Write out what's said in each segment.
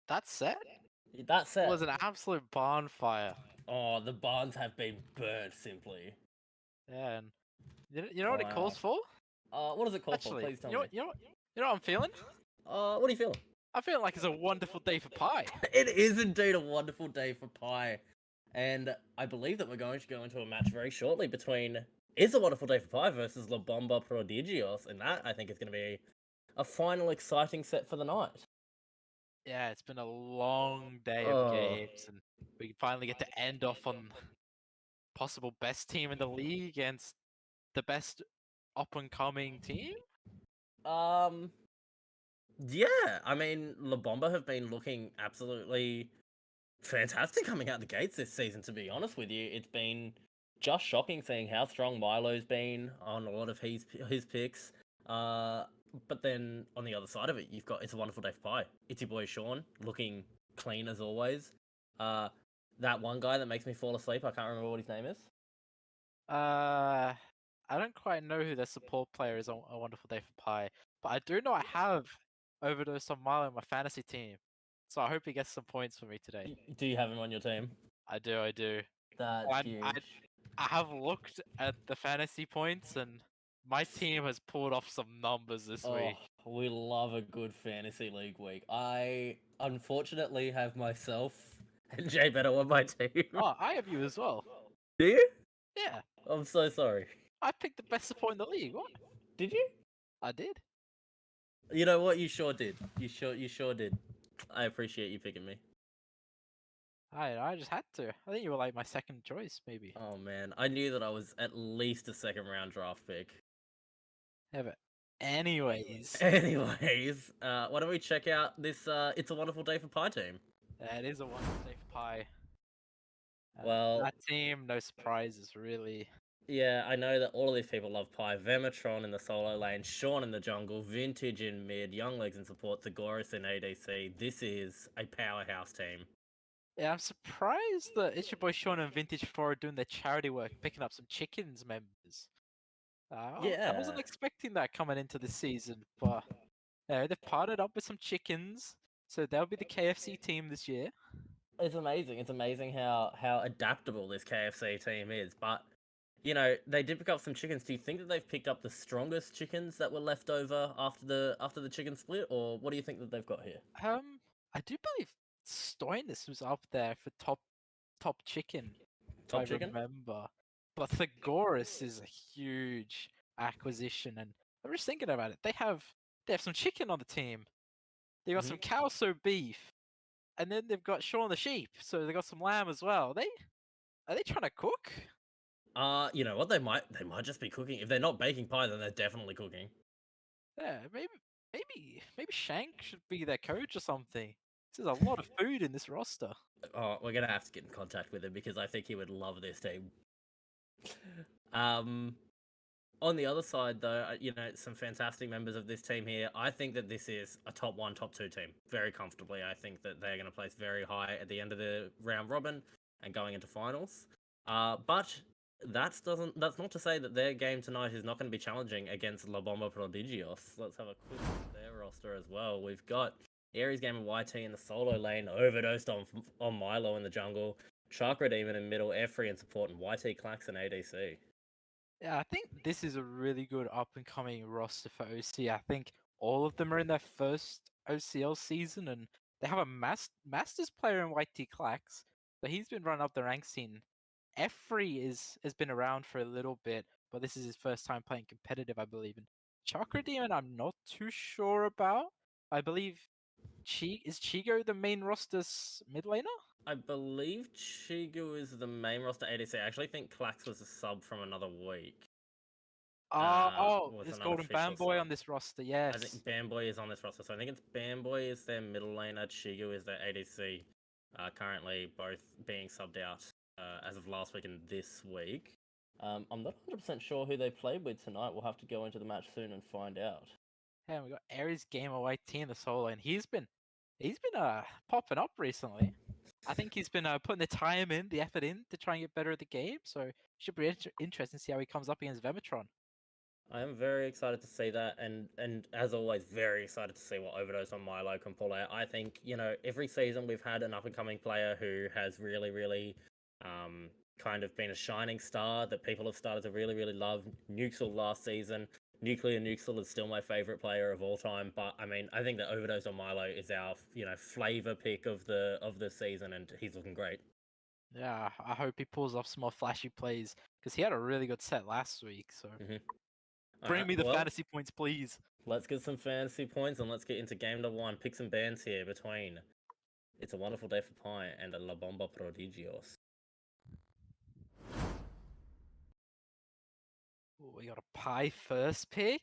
that set That set was an absolute bonfire. Oh, the barns have been burnt simply. Yeah, and you know what it calls Wow. for? What does it call for? Actually, Please tell you know me. what, you know what I'm feeling? What are you feeling? I feel like it's a wonderful day for pie. It is indeed a wonderful day for pie. And I believe that we're going to go into a match very shortly between It's a Wonderful Day for Pie versus La Bomba Prodigios. And that, I think, is going to be a final exciting set for the night. Yeah, it's been a long day of Oh. games, and we finally get to end off on possible best team in the league against the best up and coming team. Um, yeah, I mean, La Bomba have been looking absolutely fantastic coming out the gates this season, to be honest with you. It's been just shocking seeing how strong Milo's been on a lot of his picks. But then on the other side of it, you've got It's a Wonderful Day for Pie. It's your boy Sean, looking clean as always. That one guy that makes me fall asleep, I can't remember what his name is. I don't quite know who their support player is on A Wonderful Day for Pie, but I do know I have overdosed on Milo in my fantasy team, so I hope he gets some points for me today. Do you have him on your team? I do, I do. That's I, huge. I, I have looked at the fantasy points, and my team has pulled off some numbers this week. We love a good fantasy league week. I unfortunately have myself and Jay Better on my team. Oh, I have you as well. Do you? Yeah, I'm so sorry. I picked the best support in the league. What? Did you? I did. You know what? You sure did. You sure did. I appreciate you picking me. I just had to. I think you were like my second choice, maybe. Oh man, I knew that I was at least a second round draft pick. Yeah, but anyways, Anyways, why don't we check out this It's a Wonderful Day for Pie team? that is a wonderful day for Pie. Well, That team, no surprises, really. yeah, I know that all of these people love Pie. Vematron in the solo lane, Sean in the jungle, Vintage in mid, Young Legs in support, Zagoras in ADC. This is a powerhouse team. Yeah, I'm surprised that it's your boy Sean and Vintage 4 are doing their charity work, picking up some chickens members. I wasn't Yeah. expecting that coming into the season, but they've partnered up with some chickens, so they'll be the KFC team this year. It's amazing. It's amazing how adaptable this KFC team is. But you know, they did pick up some chickens. Do you think that they've picked up the strongest chickens that were left over after the chicken split, or what do you think that they've got here? I do believe Stoinis was up there for top chicken, if I Top chicken? remember. But Thegoris is a huge acquisition, and I'm just thinking about it. They have some chicken on the team. They got some cow so beef, and then they've got Shaun the sheep, so they got some lamb as well. Are they trying to cook? You know what? They might just be cooking. If they're not baking pie, then they're definitely cooking. Yeah, maybe Shank should be their coach or something. There's a lot of food in this roster. Oh, we're gonna have to get in contact with him because I think he would love this team. On the other side, though, you know, some fantastic members of this team here. I think that this is a top 1, top 2 team very comfortably. I think that they're going to place very high at the end of the round robin and going into finals. But that's not to say that their game tonight is not going to be challenging against La Bomba Prodigios. Let's have a quick look at their roster as well. We've got Aries Game of YT in the solo lane, overdosed on Milo in the jungle, Chakra Demon in middle, Airfree in support, and YT Clax in ADC. Yeah, I think this is a really good up and coming roster for OC. I think all of them are in their first OCL season, and they have a Masters player in YT Clax, so he's been running up the rank scene. Effrey has been around for a little bit, but this is his first time playing competitive, I believe. And Chakra Demon, I'm not too sure about. I believe is Chigo the main roster's mid laner? I believe Chigu is the main roster ADC. I actually think Klax was a sub from another week. Was There's an Golden unofficial Bamboy sub. on this roster, yes. I think Bamboy is on this roster, so I think it's Bamboy is their middle laner, Chigu is their ADC. Currently both being subbed out as of last week and this week. I'm not 100% sure who they played with tonight. We'll have to go into the match soon and find out. Yeah, we got Aries Gamer YT in the solo, and he's been popping up recently. I think he's been putting the time in, the effort in to try and get better at the game. So should be interesting to see how he comes up against Vematron. I am very excited to see that, and as always, very excited to see what Overdose on Milo can pull out. I think every season we've had an up and coming player who has really kind of been a shining star that people have started to really love. Nuxel last season, Nuclear Nuxel is still my favorite player of all time, but I mean I think that Overdose on Milo is our flavor pick of the season, and he's looking great. Yeah, I hope he pulls off some more flashy plays because he had a really good set last week. So All bring right, me the well, fantasy points, please. let's get some fantasy points and let's get into game number one. Pick some bands here between It's a Wonderful Day for Pie and La Bomba Prodigios. Ooh, we got a pie first pick.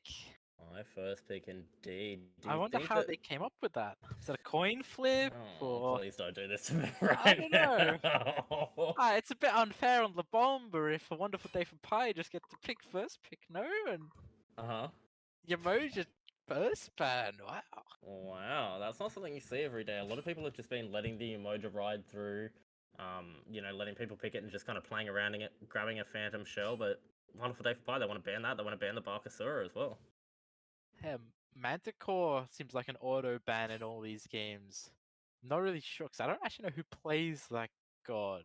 My first pick indeed. Do I you wonder think how that... they came up with that. Is that a coin flip Oh, or please don't do this to me I right don't know. now. It's a bit unfair on the Bomber if a wonderful day for pie just get to pick first pick. No, and Uh-huh. Yamoja first ban. Wow. Wow, that's not something you see every day. A lot of people have just been letting the emoji ride through, letting people pick it and just kind of playing around in it, grabbing a phantom shell, but Wonderful Day for Pie, they want to ban that. They want to ban the Barkasura as well. Yeah, Manticore seems like an auto ban in all these games. Not really sure because I don't actually know who plays that god.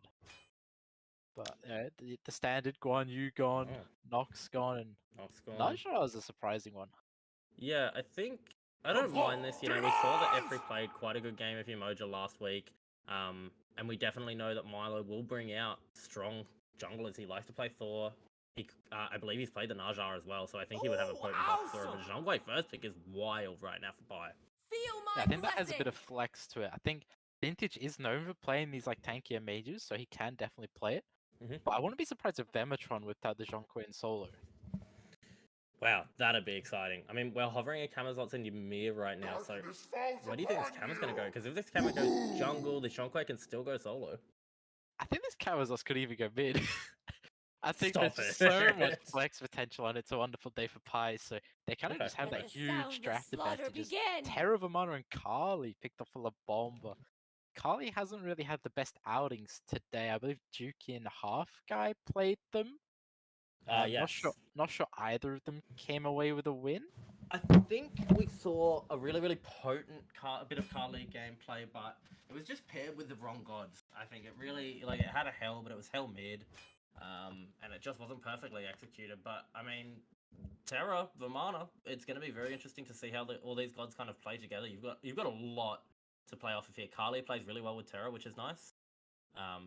But the standard Guan Yu gone, Oh, Nox gone, and Nox gone. Naja is a surprising one. Yeah, I think I don't mind this. We saw that Efri played quite a good game of Umoja last week, and we definitely know that Milo will bring out strong junglers. He likes to play Thor. I believe he's played the Najar as well, so I think he would have a potent Bakasura. But Zhongwei first pick is wild right now for Pai. Yeah, I think that has a bit of flex to it. I think Vintage is known for playing these like tankier mages, so he can definitely play it. But I wouldn't be surprised if Vematron whipped out the Jonquil in solo. Wow, that'd be exciting. I mean, we're hovering a Camazot's in Ymir right now, so where do you think this Kama's going to go? Because if this Kama goes jungle, the Jonquil can still go solo. I think this Camazos could even go mid. I think Stop there's it. so much flex potential and it's a wonderful day for Pi, so they kind of Okay. just have that Let the huge sound of draft slaughter advantages. begin. Terra Vamana and Kali picked up for La Bomba. Kali hasn't really had the best outings today. I believe Juki and Half Guy played them. Yes. Not sure either of them came away with a win. I think we saw a really potent a bit of car league gameplay, but it was just paired with the wrong gods. I think it really it had a hell, but it was hell mid, and it just wasn't perfectly executed. But I mean, Terra Vamana, it's going to be very interesting to see how all these gods kind of play together. You've got a lot to play off of here. Kali plays really well with Terra, which is nice.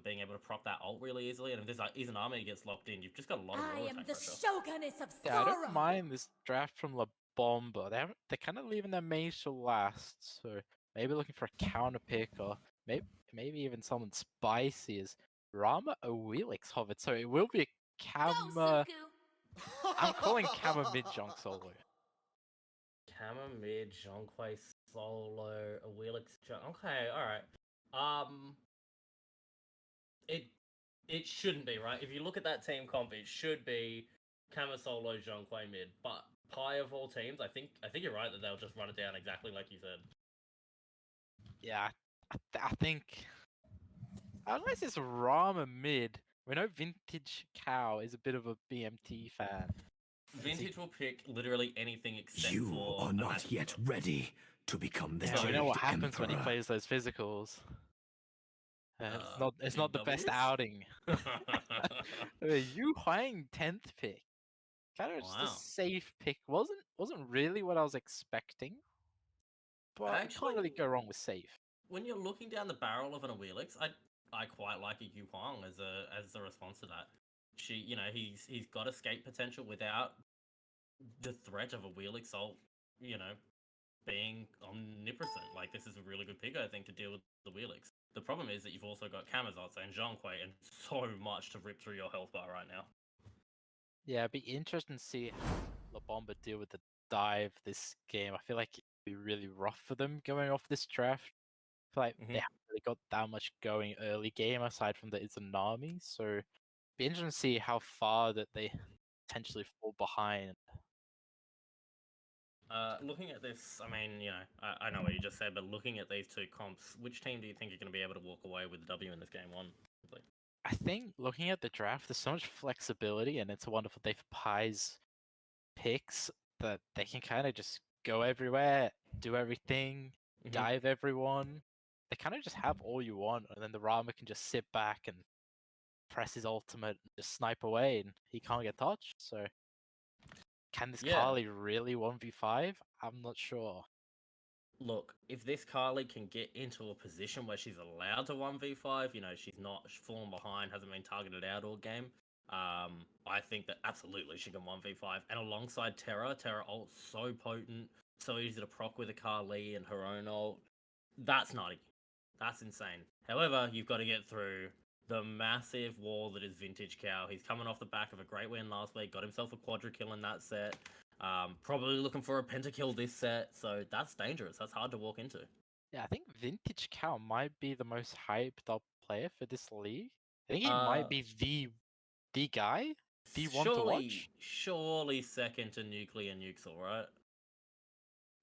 Being able to proc that ult really easily, and if there's like an army gets locked in, you've just got a lot of I water am tank the pressure. shoguness of Yeah, I sorrow. don't mind this draft from La Bomba. They're kind of leaving their mage to last, so maybe looking for a counter pick or maybe even someone spicy is Rama Awilix hovered. So it will be a Kama. I'm calling Kama mid junk solo. Kama mid, Jonquay solo, a Wheelix. Okay, all right. It shouldn't be right. If you look at that team comp, it should be Kama solo, Jonquay mid. But Pi of all teams, I think you're right that they'll just run it down exactly like you said. Yeah, I think unless it's Rama mid, we know Vintage Cow is a bit of a BMT fan. Vintage will pick literally anything except You for are a not magic yet build. ready to become the Yeah, we jade know what happens when he emperor. plays those physicals. It's not the best W's? outing. Yu Huang 10th pick. Kind of just a Wow. safe pick. Wasn't really what I was expecting, but you Actually, can't really go wrong with safe. when you're looking down the barrel of an Awilix, I quite like a Yu Huang as a response to that. He's got escape potential without the threat of a Wheelix ult, being omnipresent. Like, this is a really good pick, I think, to deal with the Wheelix. The problem is that you've also got Camazotz and Jonquay and so much to rip through your health bar right now. Yeah, it'd be interesting to see how La Bomba deal with the dive this game. I feel like it'd be really rough for them going off this draft. I feel like they haven't really got that much going early game aside from the Izanami, so it'd be interesting to see how far that they potentially fall behind. Looking at this, I mean, I know what you just said, but looking at these two comps, which team do you think are going to be able to walk away with the W in this game one? I think looking at the draft, there's so much flexibility, and it's a wonderful day for Pies. picks that they can kind of just go everywhere, do everything, Mhm. dive everyone. They kind of just have all you want, and then the Rama can just sit back and press his ultimate and just snipe away, and he can't get touched. So, can this Yeah. Carly really 1v5? I'm not sure. Look, if this Carly can get into a position where she's allowed to 1v5, she's not fallen behind, hasn't been targeted out all game, I think that absolutely she can 1v5. And alongside Terra ult's so potent, so easy to proc with a Carly and her own ult. That's nutty. That's insane. However, you've got to get through the massive wall that is Vintage Cow. He's coming off the back of a great win last week, got himself a quadra kill in that set. Probably looking for a pentakill this set, so that's dangerous. That's hard to walk into. Yeah, I think Vintage Cow might be the most hyped up player for this league. I think he might be the guy, the one to watch. Surely second to Nuclear Nuxel, right?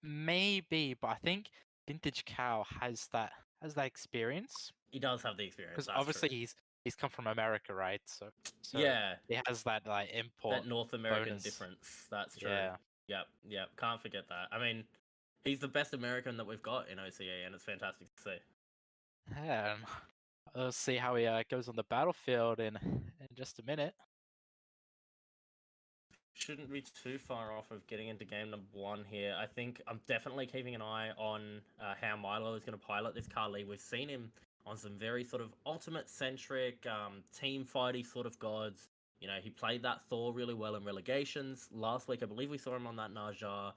Maybe, but I think Vintage Cow has that experience He does have the experience. because That's obviously true. he's come from America, right? So Yeah, he has that like import that North American bonus. difference. That's true. Yeah. Yep. Can't forget that. I mean, he's the best American that we've got in OCE, and it's fantastic to see. Yeah. We'll see how he goes on the battlefield in just a minute. Shouldn't be too far off of getting into game number 1 here. I think I'm definitely keeping an eye on how Milo is going to pilot this Carly. We've seen him on some very sort of ultimate-centric, team fighty sort of gods. He played that Thor really well in relegations. Last week, I believe we saw him on that Naja,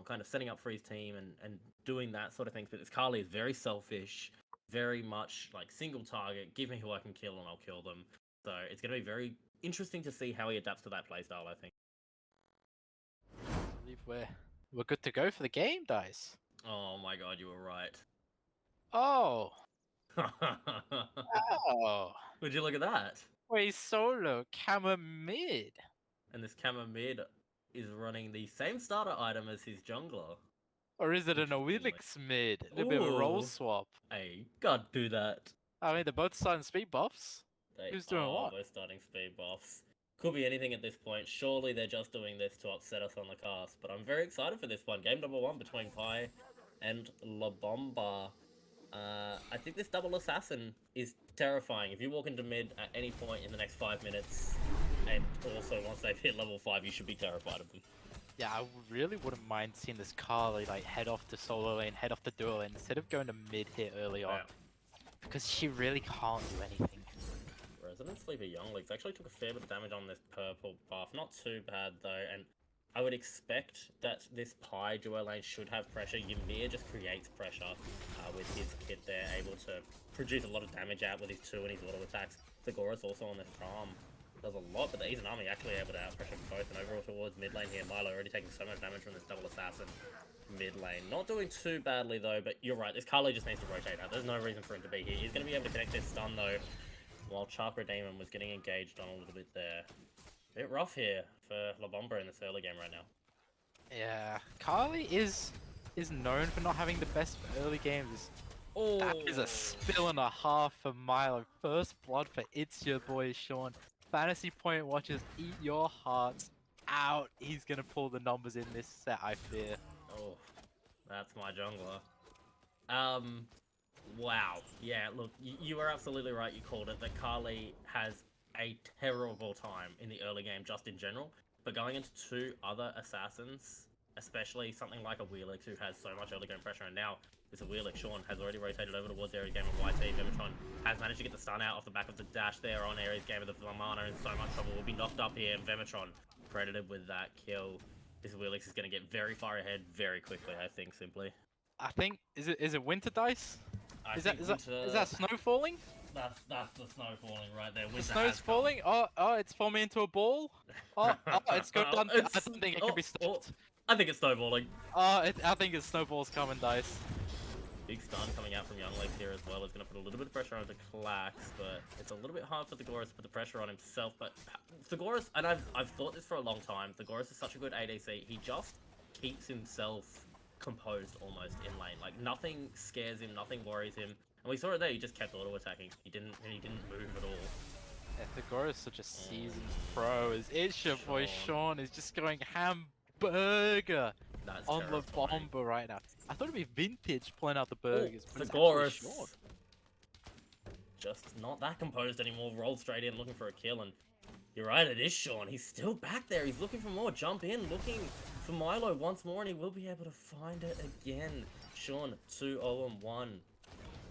kind of setting up for his team and doing that sort of things. But this Carly is very selfish, very much like single target, give me who I can kill and I'll kill them. So it's going to be very interesting to see how he adapts to that playstyle, I think. I believe we're good to go for the game, Dice. Oh my god, you were right. Oh. Oh. Would you look at that? Wait, solo Kama mid. And this Kama mid is running the same starter item as his jungler. Or is it an Interestingly. Awilix mid? A little bit of a role Ooh. swap. Hey, can't do that. I mean, they're both starting speed buffs. Who's doing what? We're starting speed buffs. Could be anything at this point. Surely they're just doing this to upset us on the cast. But I'm very excited for this one. Game number 1 between Pi and La Bomba. I think this double assassin is terrifying. If you walk into mid at any point in the next 5 minutes, and also once they've hit level 5, you should be terrified of them. Yeah, I really wouldn't mind seeing this Carly like head off to solo lane, head off to duo lane, instead of going to mid here early on. Because she really can't do anything. Resident Sleeper Younglegs actually took a fair bit of damage on this purple buff. Not too bad though, and I would expect that this Pi duo lane should have pressure. Ymir just creates pressure with his kit there, able to produce a lot of damage out with his 2 and his auto attacks. Thegoras also on this farm does a lot, but the Ezen Army actually able to outpressure both, and overall towards mid lane here, Milo already taking so much damage from this double assassin mid lane. Not doing too badly though, but you're right, this Carly just needs to rotate out. There's no reason for him to be here. He's going to be able to connect this stun though, while Chakra Demon was getting engaged on a little bit there. A bit rough here for La Bomba in this early game right now. Yeah, Carly is known for not having the best early games. Oh, That is a spill and a half for Milo. First blood for It's Your Boy Sean. Fantasy Point watchers, eat your hearts out. He's gonna pull the numbers in this set, I fear. Oh, that's my jungler. Wow. Yeah, look, you are absolutely right, you called it. That Carly has a terrible time in the early game just in general. But going into 2 other assassins, especially something like a Wheelix who has so much early game pressure, and now this Wheelix, Sean has already rotated over towards Ares game of YT. Vemitron has managed to get the stun out off the back of the dash there on Ares game of the Vlamana in so much trouble. Will be knocked up here, and Vemitron credited with that kill. This Wheelix is going to get very far ahead very quickly, I think, simply. I think, is it winter dice? Is that snow falling? That's the snow falling right there. The snow's falling? Oh, it's forming into a ball? Oh, it's going down. I don't think it can be stopped. I think it's snowballing. I think it's snowballs coming, Dice. Big stun coming out from Younglegs here as well. Is going to put a little bit of pressure on the Clax, but it's a little bit hard for Thegoras to put the pressure on himself. But Thegoras, and I've thought this for a long time, Thegoras is such a good ADC. He just keeps himself composed almost in lane. Like, nothing scares him, nothing worries him. And we saw it there, he just kept auto-attacking. He didn't move at all. Yeah, Thegoras is such a seasoned pro. It's your boy Sean is just going ham burger That's on the terrifying. Bomba right now. I thought it'd be Vintage pulling out the Oh, burgers, but it's actually Sean. Thegoris. Just not that composed anymore. Rolled straight in looking for a kill, and you're right, it is Sean. He's still back there. He's looking for more. Jump in, looking for Milo once more, and he will be able to find it again. Sean, 2-0-1.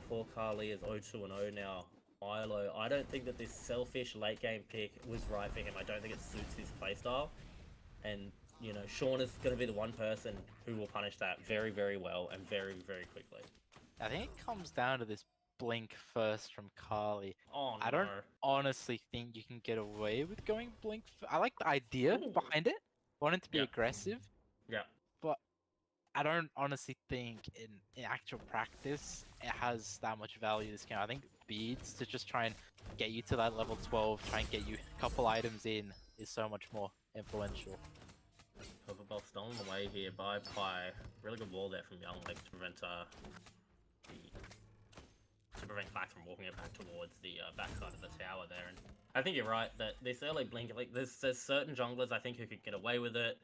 Poor Carly is 0-2-0 now. Milo, I don't think that this selfish late game pick was right for him. I don't think it suits his playstyle. And, you know, Sean is going to be the one person who will punish that very, very well and very, very quickly. I think it comes down to this blink first from Carly. Oh, I no. don't honestly think you can get away with going blink. I like the idea Ooh. behind it, wanting to be Yeah. aggressive, Yeah. but I don't honestly think in actual practice it has that much value this game. I think beads to just try and get you to that level 12, try and get you a couple items in is so much more influential. Overball stolen away here by Pi. Really good wall there from Young Legs to prevent Clax from walking it back towards the backside of the tower there. And I think you're right that this early blink, like there's certain junglers I think who could get away with it.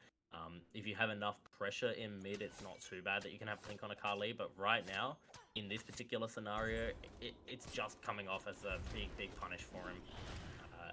If you have enough pressure in mid, it's not too bad that you can have blink on a Kali. But right now, in this particular scenario, it's just coming off as a big punish for him.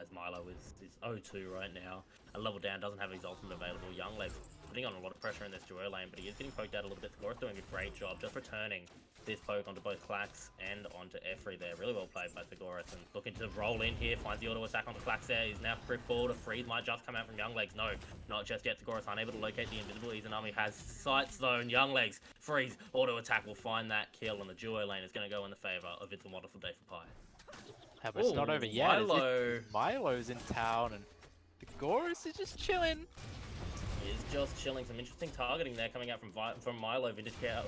As Milo is 0-2 right now. A level down, doesn't have his ultimate available. Young Legs putting on a lot of pressure in this duo lane, but he is getting poked out a little bit. Thegoris doing a great job just returning this poke onto both Clax and onto Efri there. Really well played by Thegoris, and looking to roll in here, finds the auto attack onto Clax there. He's now crit ball. A freeze might just come out from Young Legs. No, not just yet. Thegoris unable to locate the invisible. Izanami has sight zone. Young Legs freeze. Auto attack will find that kill, and the duo lane is going to go in the favor of It's a Wonderful Day for Pi. Yeah, but it's not over yet. Milo. Milo's in town, and Thegoris is just chilling. Is just chilling. Some interesting targeting there coming out from Milo. Vintage 4,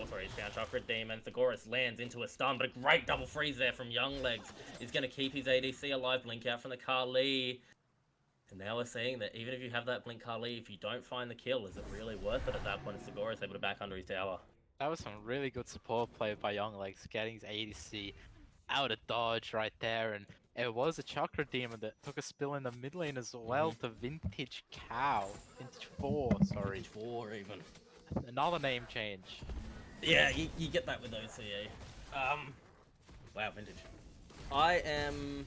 sorry, he's found Chocolate Demon. Thegoris lands into a stun, but a great double freeze there from Young Legs is going to keep his ADC alive. Blink out from the Kali. And now we're seeing that even if you have that blink Kali, if you don't find the kill, is it really worth it at that point? Is Thegoris able to back under his tower? That was some really good support play by Young Legs, getting his ADC out of dodge right there, and it was a Chakra Demon that took a spill in the mid lane as well to Vintage 4, sorry. Vintage 4 even. Another name change. Yeah, you get that with OCA. Wow, Vintage. I'm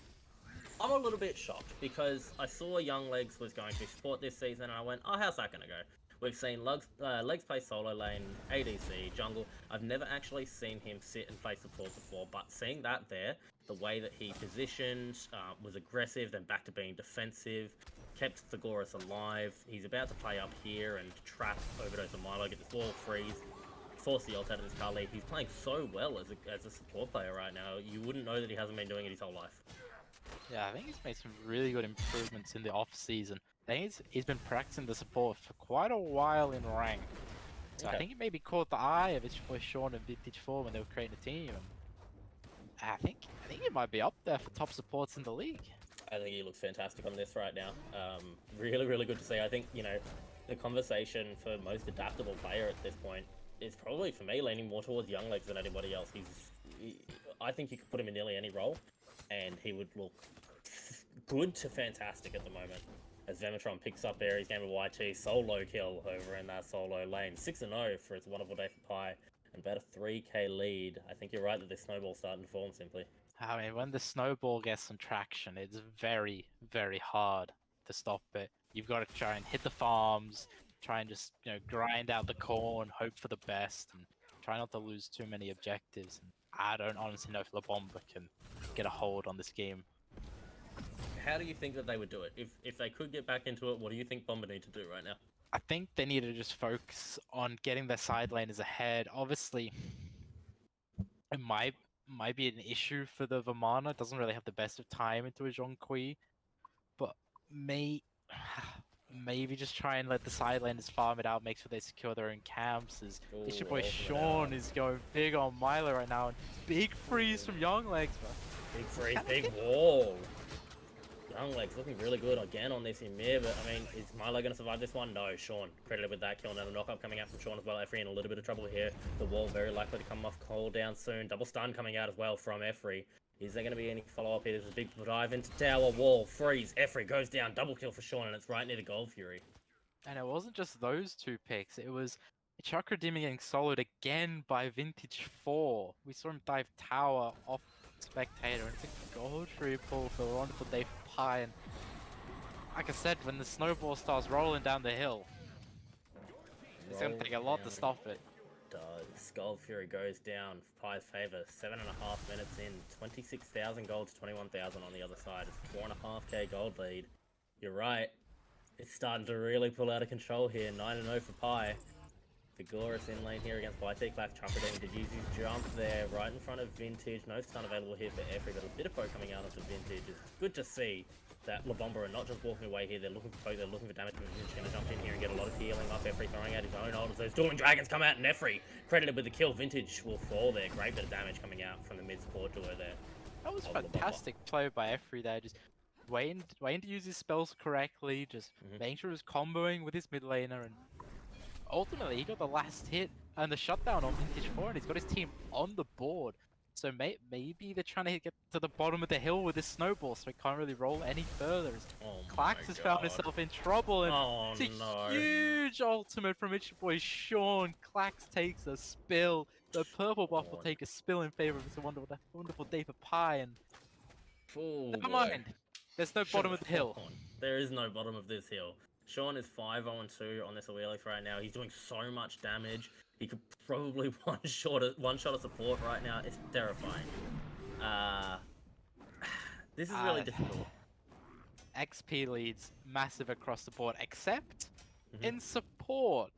a little bit shocked because I saw Young Legs was going to support this season and I went, oh, how's that going to go? We've seen Legs play solo lane, ADC, jungle. I've never actually seen him sit and play support before, but seeing that there, the way that he positioned, was aggressive, then back to being defensive, kept Thegoris alive. He's about to play up here and trap Overdose on Milo, get this wall freeze, force the ult out of this Kali. He's playing so well as a support player right now. You wouldn't know that he hasn't been doing it his whole life. Yeah, I think he's made some really good improvements in the off-season. I think he's been practicing the support for quite a while in rank. So Okay. I think he maybe caught the eye of his boy Sean and Vintage 4 when they were creating a team. And I think he might be up there for top supports in the league. I think he looks fantastic on this right now. Really good to see. I think, you know, the conversation for most adaptable player at this point is probably, for me, leaning more towards Young Legs than anybody else. I think you could put him in nearly any role, and he would look good to fantastic at the moment. As Vematron picks up Aries game of YT, solo kill over in that solo lane. 6-0 for It's a Wonderful Day for Pi, and about a 3k lead. I think you're right that this snowball's starting to form simply. I mean, when the snowball gets some traction, it's very hard to stop it. You've got to try and hit the farms, try and just, you know, grind out the corn, hope for the best, and try not to lose too many objectives. And I don't honestly know if La Bomba can get a hold on this game. How do you think that they would do it? If they could get back into it, what do you think Bomba need to do right now? I think they need to just focus on getting their side laners ahead. Obviously, it might be an issue for the Vamana. Doesn't really have the best of time into a Zhongqi, but maybe just try and let the side laners farm it out, make sure they secure their own camps. As it's your boy Sean is going big on Milo right now, and big freeze from Young Legs, bro. Big freeze, big wall. Young Legs looking really good again on this Ymir, but I mean, is Milo going to survive this one? No, Sean credited with that kill. Now the knockup coming out from Sean as well. Efri in a little bit of trouble here. The wall very likely to come off cooldown soon. Double stun coming out as well from Efri. Is there going to be any follow-up here? There's a big dive into tower, wall, freeze. Efri goes down, double kill for Sean, and it's right near the Gold Fury. And it wasn't just those two picks, it was Chakra Demon getting soloed again by Vintage 4. We saw him dive tower off Spectator, and it's a gold triple for a wonderful day for Pi. And like I said, when the snowball starts rolling down the hill, it's going to take a lot to stop it. Does Gold Fury goes down for Pi's favor. 7.5 minutes in, 26,000 gold to 21,000 on the other side. It's 4.5k gold lead. You're right. It's starting to really pull out of control here. 9-0 for Pi. Vigorous in lane here against YT Clash. Trumpeting did use his jump there right in front of Vintage. No stun available here for Effrey, but a bit of poke coming out onto Vintage. It's good to see that La Bomba are not just walking away here. They're looking for poke, they're looking for damage. Vintage going to jump in here and get a lot of healing off. Effrey throwing out his own ult as those Dueling Dragons come out, and Effrey credited with the kill. Vintage will fall there. Great bit of damage coming out from the mid support duo there. That was fantastic play by Effrey there, just waiting to use his spells correctly, just making sure he was comboing with his mid laner, and ultimately he got the last hit and the shutdown on Vintage 4, and he's got his team on the board. So maybe they're trying to get to the bottom of the hill with this snowball, so it can't really roll any further. Clax has found himself in trouble, and it's a huge ultimate from Itchy Boy Sean. Clax takes a spill. The purple buff will take a spill in favor of this wonderful day for Pi, and never mind. There's no bottom of the hill. There is no bottom of this hill. Sean is 5-0-2 on this Aurelius right now. He's doing so much damage. He could probably one-shot a support right now. It's terrifying. This is really difficult. XP leads massive across the board, except in support.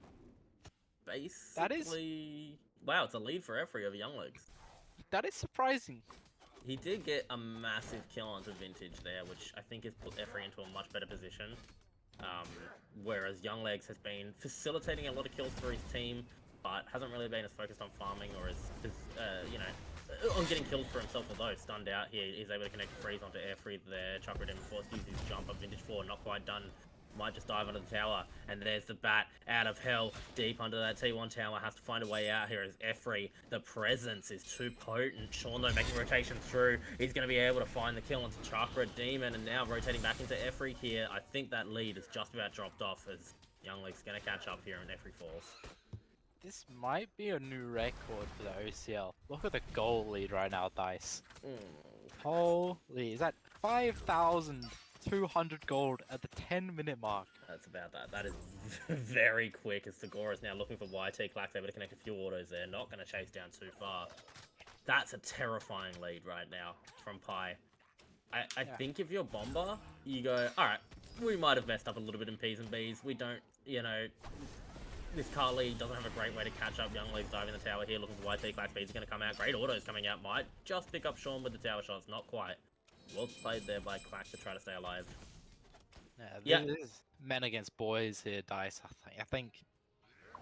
Basically, wow, it's a lead for Effrey over Young Legs. That is surprising. He did get a massive kill onto Vintage there, which I think has put Effrey into a much better position. Whereas Young Legs has been facilitating a lot of kills for his team, but hasn't really been as focused on farming or as on getting kills for himself. Although stunned out here, he's able to connect a freeze onto Effrey there. Chakra Demon forced to use his jump up. Vintage 4 not quite done. Might just dive under the tower, and there's the bat out of hell, deep under that T1 tower. Has to find a way out here as Effrey. The presence is too potent. Sean though making rotation through. He's going to be able to find the kill onto Chakra Demon, and now rotating back into Effrey here. I think that lead is just about dropped off as Young Legs going to catch up here and Effrey falls. This might be a new record for the OCL. Look at the goal lead right now, Dice. Holy, is that 5,200 gold at the 10-minute mark? That's about that. That is very quick as Segura is now looking for YT Clax, able to connect a few autos there. Not going to chase down too far. That's a terrifying lead right now from Pi. I think if you're Bomba, you go, alright, we might have messed up a little bit in P's and B's. We don't, this Carly doesn't have a great way to catch up. Young Legs diving the tower here, looking for YT Clax. B's going to come out. Great autos coming out. Might just pick up Sean with the tower shots. Not quite. Well played there by Clax to try to stay alive. Yeah, this is men against boys here, Dice. I think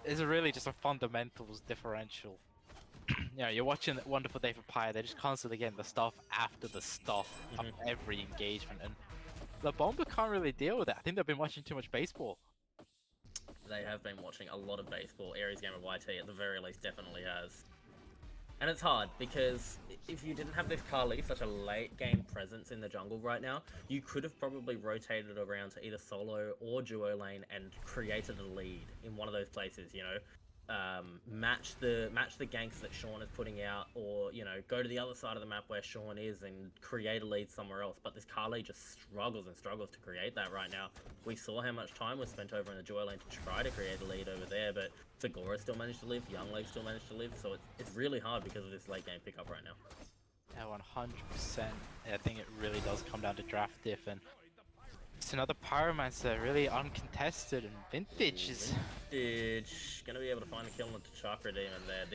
it's really just a fundamentals differential. You're watching that wonderful day for Pi. They're just constantly getting the stuff after the stuff of every engagement, and the Bomba can't really deal with it. I think they've been watching too much baseball. They have been watching a lot of baseball. Aries Game of YT at the very least definitely has. And it's hard because if you didn't have this Carly, such a late game presence in the jungle right now, you could have probably rotated around to either solo or duo lane and created a lead in one of those places, match the ganks that Sean is putting out, or go to the other side of the map where Sean is and create a lead somewhere else. But this Carly just struggles to create that right now. We saw how much time was spent over in the duo lane to try to create a lead over there, but Segura still managed to live, Young Legs still managed to live, so it's really hard because of this late game pickup right now. Yeah, 100%. I think it really does come down to draft diff, and it's another Pyromancer, really uncontested, and Vintage is... Vintage gonna be able to find the kill on the Chakra Demon there.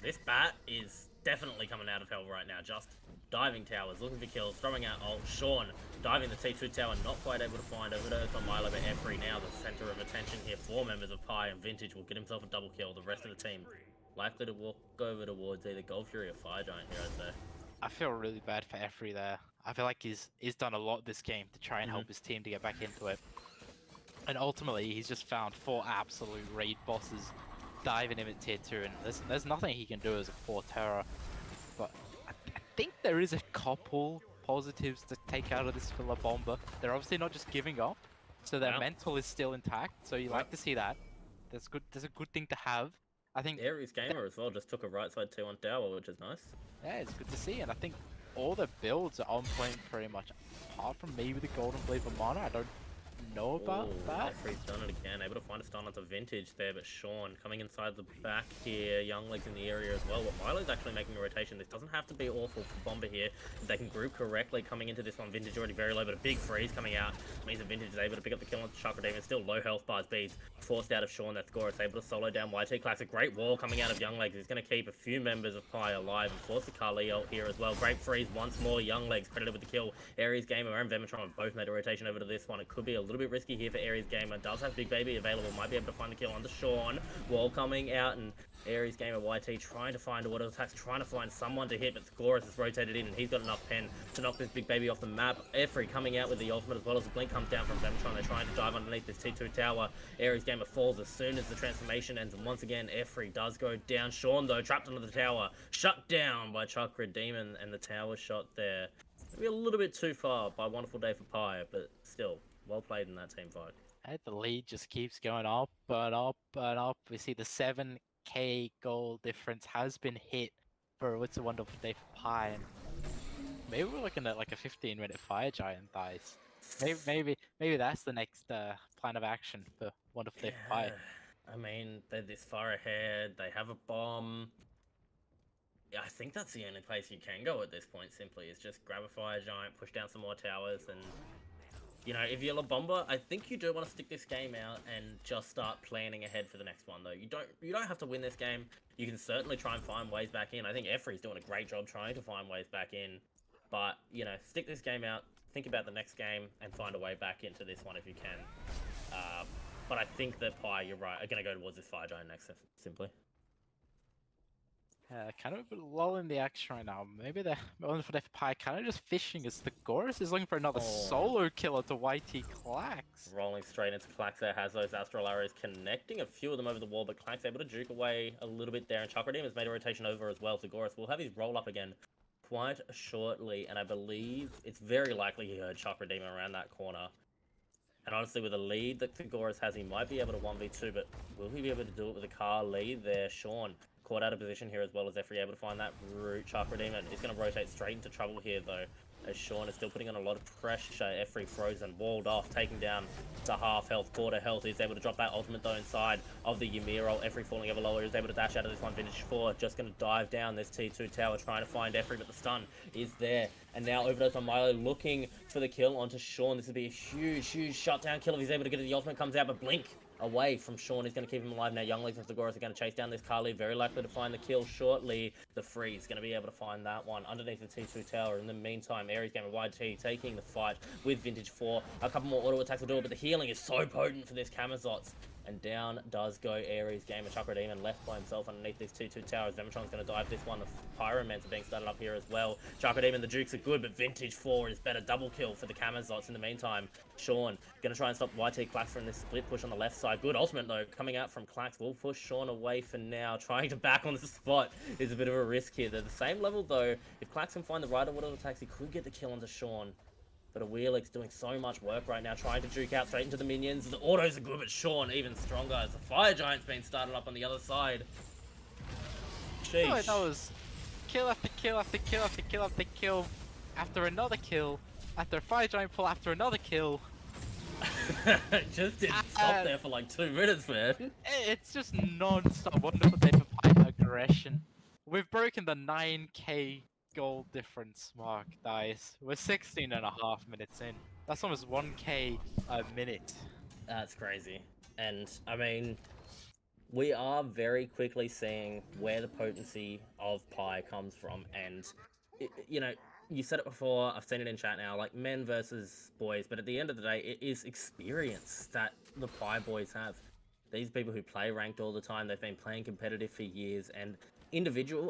This bat is definitely coming out of hell right now. Just diving towers, looking for kills, throwing out ult. Sean diving the T2 tower, not quite able to find overdose on Milo, but Effrey now the center of attention here. 4 members of Pi, and Vintage will get himself a double kill. The rest of the team likely to walk over towards either Gold Fury or Fire Giant Heroes there. I feel really bad for Effrey there. I feel like he's done a lot this game to try and help his team to get back into it. And ultimately, he's just found 4 absolute raid bosses diving him at tier 2, and there's nothing he can do as a 4 terror. But I think there is a couple positives to take out of this for La Bomba. They're obviously not just giving up. so their Wow. mental is still intact. So you like to see that. That's good. That's a good thing to have. I think. Aries Gamer as well just took a right side 2 on tower, which is nice. Yeah, it's good to see, and I think all the builds are on point pretty much, apart from maybe the Golden Blade of Mana. I don't know about that. Jeffrey's done it again, able to find a stun onto Vintage there, but Sean coming inside the back here, Young Legs in the area as well. But Milo's actually making a rotation. This doesn't have to be awful for Bomba here. If they can group correctly coming into this one, Vintage already very low, but a big freeze coming out means that Vintage is able to pick up the kill on Chakra Demon. Still low health bars, beads forced out of Sean. That score is able to solo down YT Classic. Great wall coming out of Young Legs. He's going to keep a few members of Pi alive and force the Kali out here as well. Great freeze once more. Young Legs credited with the kill. Aries Gamer and Vematron have both made a rotation over to this one. It could be a little bit risky here for Aries Gamer. Does have Big Baby available. Might be able to find the kill onto Sean. Wall coming out, and Aries Gamer YT trying to find auto attacks, trying to find someone to hit, but Glorious has rotated in, and he's got enough pen to knock this Big Baby off the map. Efri coming out with the ultimate as well as the blink comes down from Vematron. They're trying to dive underneath this T2 tower. Aries Gamer falls as soon as the transformation ends, and once again, Efri does go down. Sean, though, trapped under the tower, shut down by Chakra Demon, and the tower shot there. Maybe a little bit too far by Wonderful Day for Pi, but still, well played in that team fight. And the lead just keeps going up and up and up. We see the 7k goal difference has been hit for It's a Wonderful Day for Pi, and maybe we're looking at like a 15-minute Fire Giant dice. Maybe that's the next plan of action for Wonderful Day for Pi. I mean, they're this far ahead. They have a bomb. Yeah, I think that's the only place you can go at this point, simply, is just grab a Fire Giant, push down some more towers, and, you know, if you're La Bomba, I think you do want to stick this game out and just start planning ahead for the next one, though. You don't have to win this game. You can certainly try and find ways back in. I think Efri's doing a great job trying to find ways back in, but, you know, stick this game out, think about the next game, and find a way back into this one if you can. But I think that Pi, you're right, are going to go towards this Fire Giant next, simply. Kind of a lull in the action right now. Maybe the Wonderful Day for Pi kind of just fishing as the Gorus is looking for another solo killer to YT Clax. Rolling straight into Clax there, has those Astral Arrows connecting a few of them over the wall, but Clax able to juke away a little bit there, and Chakra Demon has made a rotation over as well, so Gorus will have his roll up again quite shortly, and I believe it's very likely he heard Chakra Demon around that corner. And honestly, with the lead that Gorus has, he might be able to 1v2, but will he be able to do it with a car lead there? Sean caught out of position here as well as Efri able to find that route. Chakra Demon is going to rotate straight into trouble here, though, as Sean is still putting on a lot of pressure. Efri frozen, walled off, taking down to half health, quarter health. He's able to drop that ultimate, though, inside of the Ymir roll. Efri falling ever lower. He's able to dash out of this one. Vintage 4 just going to dive down this T2 tower, trying to find Efri, but the stun is there. And now overdose on Milo, looking for the kill onto Sean. This would be a huge shutdown kill if he's able to get it. The ultimate comes out, but Blink away from Sean is going to keep him alive now. Young Legs and Gorus are going to chase down this Kali, very likely to find the kill shortly. The Freeze going to be able to find that one underneath the T2 tower. In the meantime, Aries Gamer YT taking the fight with Vintage 4. A couple more auto attacks will do it, but the healing is so potent for this Kamazots. And down does go Aries Gamer. Chakra Demon left by himself underneath these T2 towers. Vematron's going to dive this one. The Pyromancer being started up here as well. Chakra Demon, the Dukes are good, but Vintage 4 is better. Double kill for the Kamazots. In the meantime, Sean going to try and stop YT Clax from this split push on the left side. Good ultimate, though, coming out from Clax. Will push Sean away for now. Trying to back on the spot is a bit of a risk here. They're the same level, though. If Clax can find the right auto attacks, he could get the kill onto Sean. But a Wheelix doing so much work right now, trying to juke out straight into the minions. The autos are good, but Sean even stronger as the Fire Giant's been started up on the other side. Sheesh. Oh, that was kill after kill after kill after kill after kill after another kill after a Fire Giant pull after another kill. Just didn't stop there for like 2 minutes, man. It's just non-stop Wonderful Day for Pi aggression. We've broken the 9k goal difference mark, dice. We're 16.5 minutes in. That's almost 1k a minute. That's crazy. And I mean, we are very quickly seeing where the potency of Pi comes from. And you know, you said it before, I've seen it in chat now, like men versus boys, but at the end of the day, it is experience that the Pi boys have. These people who play ranked all the time, they've been playing competitive for years, and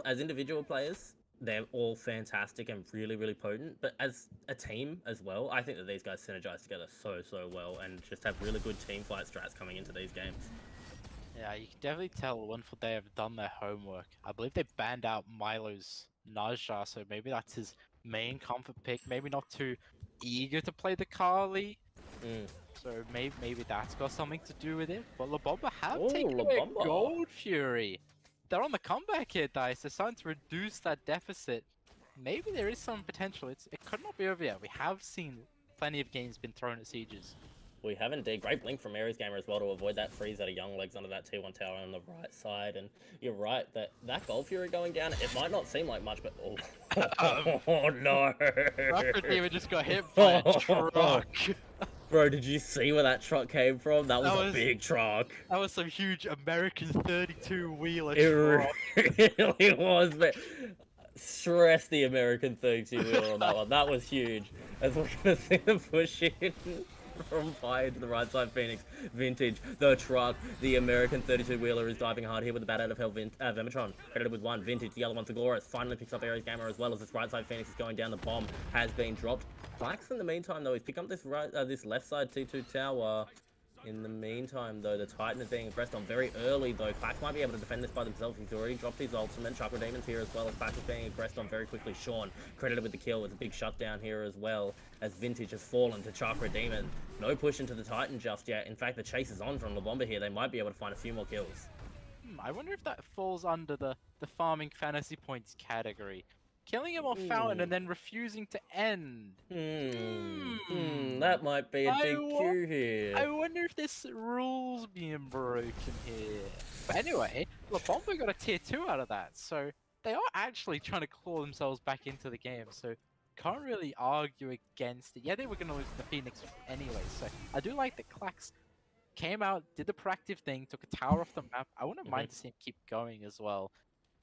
as individual players, they're all fantastic and really potent, but as a team as well, I think that these guys synergize together so well and just have really good team fight strats coming into these games. Yeah, you can definitely tell Wonderful Day have done their homework. I believe they banned out Milo's Naja, so maybe that's his main comfort pick. Maybe not too eager to play the Kali, So maybe that's got something to do with it. But La Bomba have Oh, taken La away Bomba. a Gold Fury. They're on the comeback here, Dice. They're starting to reduce that deficit. Maybe there is some potential. It could not be over yet. We have seen plenty of games been thrown at sieges. We have indeed. Great blink from Aries Gamer as well to avoid that freeze out of Young Legs under that T1 tower on the right side. And you're right, that Gold Fury going down, it might not seem like much, but oh no. Rocket David just got hit by a truck. Bro, did you see where that truck came from? That was a big truck. That was some huge American 32-wheeler It truck. really was, but stress the American 32-wheeler on that one. That was huge. As we're gonna see the push in from Pi to the right side, Phoenix. Vintage, the truck, the American 32-wheeler is diving hard here with the bat out of hell. Vematron, credited with one. Vintage, the other one, Glorious, finally picks up Aries Gamer as well as this right side Phoenix is going down. The bomb has been dropped. Flax in the meantime, though, he's picking up this this left side T2 tower. In the meantime, though, the Titan is being aggressed on very early, though. Clax might be able to defend this by themselves. He's already dropped his ultimate. Chakra Demon's here as well as Clax is being aggressed on very quickly. Sean, credited with the kill. It's a big shutdown here as well as Vintage has fallen to Chakra Demon. No push into the Titan just yet. In fact, the chase is on from La Bomba here. They might be able to find a few more kills. I wonder if that falls under the farming fantasy points category. Killing him off Fountain and then refusing to end. That might be a big cue here. I wonder if this rule's being broken here. But anyway, La Bomba got a tier 2 out of that, so they are actually trying to claw themselves back into the game, so can't really argue against it. Yeah, they were going to lose to the Phoenix anyway, so I do like that Clax came out, did the proactive thing, took a tower off the map. I wouldn't mind to see him keep going as well,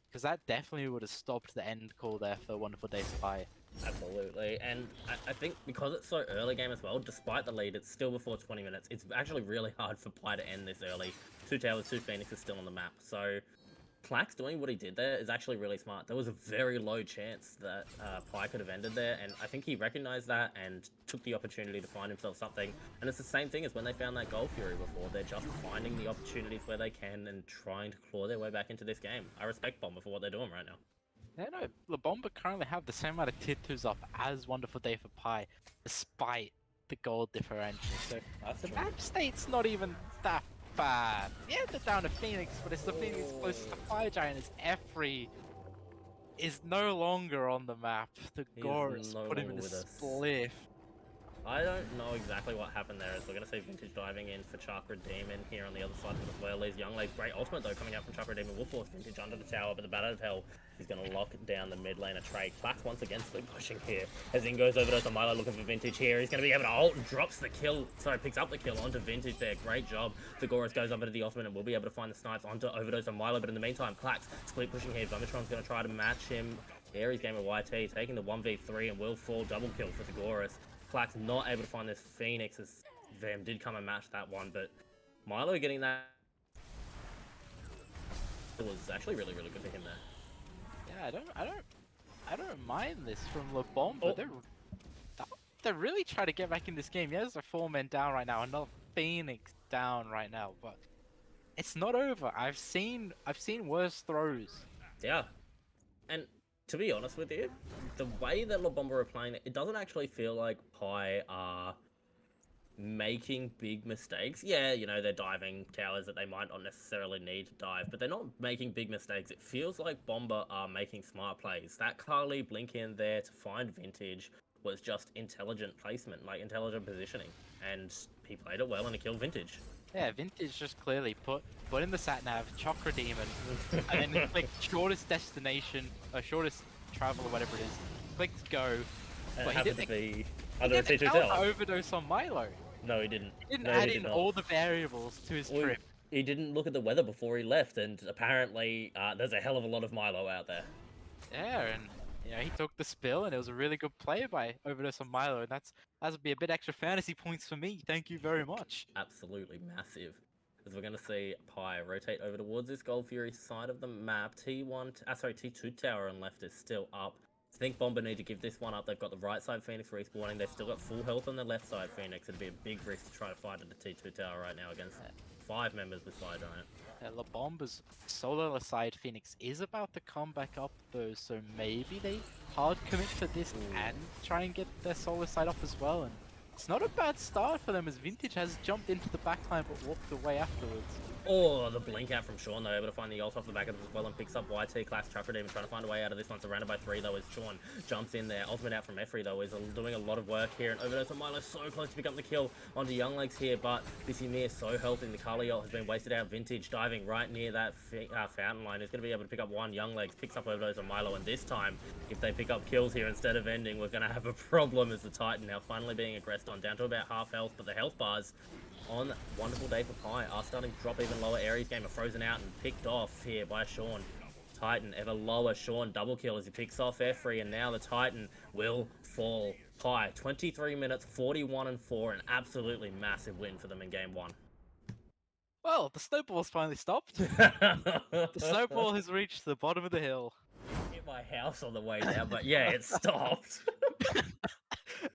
because that definitely would have stopped the end call there for Wonderful Days of Fire. Absolutely, and I think because it's so early game as well, despite the lead, it's still before 20 minutes. It's actually really hard for Pi to end this early. 2 towers, 2 Phoenixes still on the map, so Clax doing what he did there is actually really smart. There was a very low chance that Pi could have ended there, and I think he recognized that and took the opportunity to find himself something. And it's the same thing as when they found that Gold Fury before. They're just finding the opportunities where they can and trying to claw their way back into this game. I respect Bomba for what they're doing right now. Yeah, no, La Bomba currently have the same amount of tier 2s up as Wonderful Day for Pi, despite the gold differential. So the map state's not even that bad. Yeah, they're down to Phoenix, but it's the Phoenix closest to Fire Giant as Efri is no longer on the map. The Gorus put him in a spliff. I don't know exactly what happened there, as we're going to see Vintage diving in for Chakra Demon here on the other side of it as well. These Young Legs, great ultimate though coming out from Chakra Demon, will force Vintage under the tower, but the Bat Out of Hell is going to lock down the mid lane of Trey. Clax once again split pushing here, as in goes over to Milo looking for Vintage here. He's going to be able to ult and drops the kill, sorry, picks up the kill onto Vintage there. Great job. Vigorous goes over to the ultimate and will be able to find the snipes onto Overdose on Milo, but in the meantime, Clax split pushing here. Vomitron's going to try to match him. Aries Gamer YT taking the 1v3 and will fall double kill for Vigorous. Clax not able to find this Phoenix as Vam did come and match that one, but Milo getting that was actually really, really good for him there. Yeah, I don't mind this from La Bomba. They're really trying to get back in this game. Yeah, there's a 4-man down right now, another Phoenix down right now, but it's not over. I've seen worse throws. Yeah, and to be honest with you, the way that La Bomba are playing, it doesn't actually feel like Pi are making big mistakes. Yeah, you know, they're diving towers that they might not necessarily need to dive, but they're not making big mistakes. It feels like Bomba are making smart plays. That Carly blink in there to find Vintage was just intelligent placement, like intelligent positioning, and he played it well and he killed Vintage. Yeah, Vintage just clearly put in the sat-nav, Chakra Demon, and then click shortest destination, or shortest travel, or whatever it is. Clicked go. And but it happened to be under a a T2 tower. Overdose on Milo. No, he didn't. He didn't add in all the variables to his trip. He didn't look at the weather before he left, and apparently there's a hell of a lot of Milo out there. Yeah, and you know, he took the spill, and it was a really good play by Overdose on Milo, and that would be a bit extra fantasy points for me. Thank you very much. Absolutely massive. As we're going to see Pi rotate over towards this Gold Fury side of the map. T2 tower on left is still up. I think Bomba need to give this one up. They've got the right side Phoenix respawning. They've still got full health on the left side Phoenix. It'd be a big risk to try to fight at the T2 tower right now against 5 members with Fire Giant. La Bomba's solo side Phoenix is about to come back up though, so maybe they hard commit for this and try and get their solo side off as well. And It's not a bad start for them as Vintage has jumped into the backline but walked away afterwards. Oh, the blink out from Sean, though, able to find the ult off the back of them as well and picks up YT. Class Trapper Demon trying to find a way out of this one. Surrounded by 3, though, as Sean jumps in there. Ultimate out from Efri, though, is doing a lot of work here. And Overdose on Milo so close to pick up the kill onto Young Legs here, but Bissy Mir so healthy. The Kali ult has been wasted out. Vintage diving right near that fountain line is going to be able to pick up one. Young Legs picks up Overdose on Milo, and this time, if they pick up kills here instead of ending, we're going to have a problem as the Titan now finally being aggressed on, down to about half health, but the health bars on Wonderful Day for Pi are starting to drop even lower. Aries game are frozen out and picked off here by Sean. Titan ever lower. Sean double kill as he picks off Efri, and now the Titan will fall. Pi 23 minutes, 41-4, an absolutely massive win for them in game 1. Well, the snowball's finally stopped. The snowball has reached the bottom of the hill. Hit my house on the way down, but yeah, it stopped.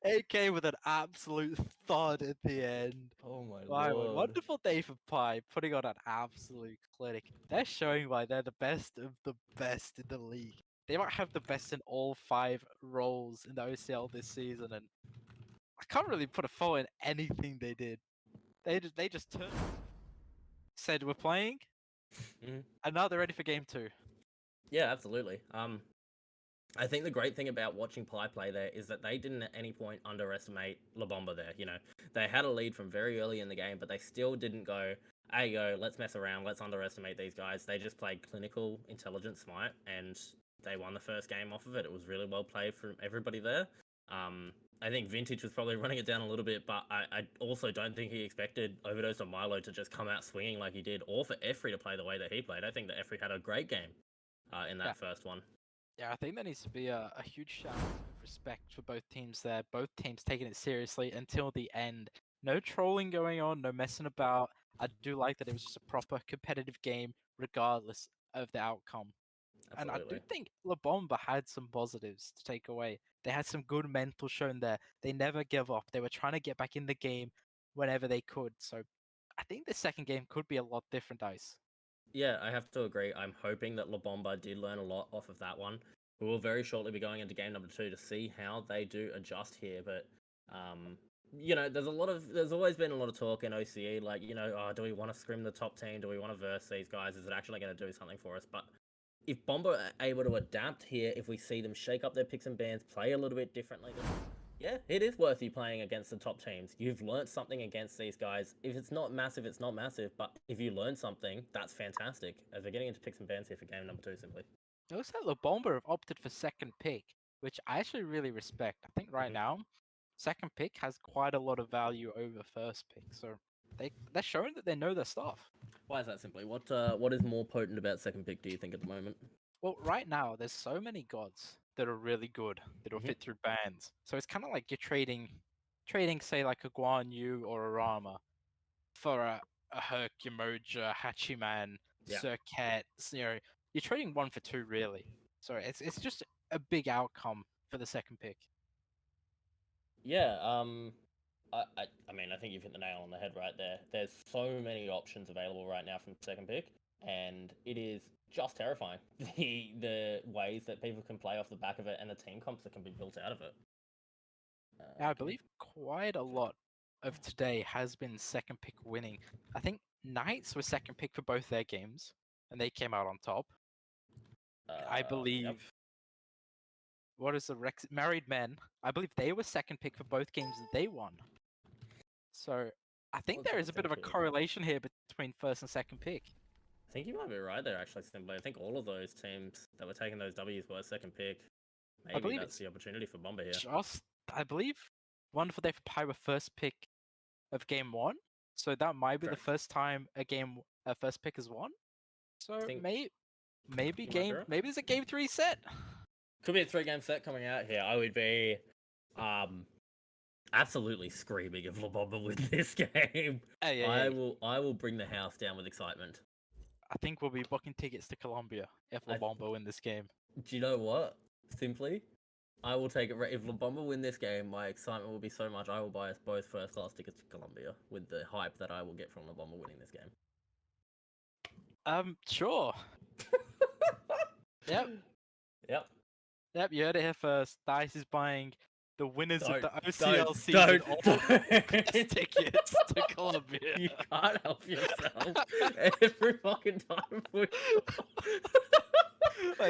AK with an absolute thud at the end. Oh my Wow, lord. wonderful day for Pi, putting on an absolute clinic. They're showing why they're the best of the best in the league. They might have the best in all 5 roles in the OCL this season, and I can't really put a fault in anything they did. They just turned, said we're playing, Mhm. and now they're ready for game 2. Yeah, absolutely. I think the great thing about watching Pi play there is that they didn't at any point underestimate La Bomba there. You know, they had a lead from very early in the game, but they still didn't go, hey, yo, let's mess around, let's underestimate these guys. They just played clinical, intelligent Smite, and they won the first game off of it. It was really well played from everybody there. I think Vintage was probably running it down a little bit, but I also don't think he expected Overdose on Milo to just come out swinging like he did, or for Efri to play the way that he played. I think that Efri had a great game in that first one. Yeah, I think there needs to be a huge shout of respect for both teams there. Both teams taking it seriously until the end. No trolling going on, no messing about. I do like that it was just a proper competitive game, regardless of the outcome. And I do Absolutely. think La Bomba had some positives to take away. They had some good mental shown there. They never give up. They were trying to get back in the game whenever they could. So I think the second game could be a lot different, Dice. Yeah, I have to agree. I'm hoping that La Bomba did learn a lot off of that one. We will very shortly be going into game number 2 to see how they do adjust here. But, you know, there's always been a lot of talk in OCE, like, you know, oh, do we want to scrim the top team? Do we want to verse these guys? Is it actually going to do something for us? But if Bomba are able to adapt here, if we see them shake up their picks and bans, play a little bit differently, then yeah, it is worth you playing against the top teams. You've learned something against these guys. If it's not massive, it's not massive. But if you learn something, that's fantastic. As we're getting into picks and bans here for game number 2, simply. It looks like La Bomba have opted for second pick, which I actually really respect. I think right now, second pick has quite a lot of value over first pick. So they're showing that they know their stuff. Why is that simply? What is more potent about second pick, do you think, at the moment? Well, right now there's so many gods that are really good that will fit through bans. So it's kind of like you're trading say like a Guan Yu or a Rama for a Herc, Yamoja, Hachiman, Yeah. Circuit. You know, you're trading 1 for 2 really. So it's just a big outcome for the second pick. Yeah, I mean, I think you've hit the nail on the head right there. There's so many options available right now from second pick, and it is just terrifying the ways that people can play off the back of it and the team comps that can be built out of it. Yeah, I believe quite a lot of today has been second pick winning. I think Knights were second pick for both their games, and they came out on top. I believe. Yep. What is the Rex Married Men? I believe they were second pick for both games that they won. So I think there is a bit of a correlation here between first and second pick. I think you might be right there, actually, simply. I think all of those teams that were taking those W's were second pick. Maybe that's the opportunity for Bomba here. I believe Wonderful Day for Pi were first pick of game 1. So that might be the first time a first pick is won. So maybe there's a game 3 set. Could be a 3-game set coming out here. I would be absolutely screaming if La Bomba win this game. I will bring the house down with excitement. I think we'll be booking tickets to Colombia if La Bomba win this game. Do you know what? Simply, I will take it. If La Bomba win this game, my excitement will be so much. I will buy us both first-class tickets to Colombia with the hype that I will get from La Bomba winning this game. Sure. Yep. Yep. Yep, you heard it here first. Dice is buying the winners of Don't, the OCL season all best tickets to Colombia. You can't help yourself every fucking time. Wait,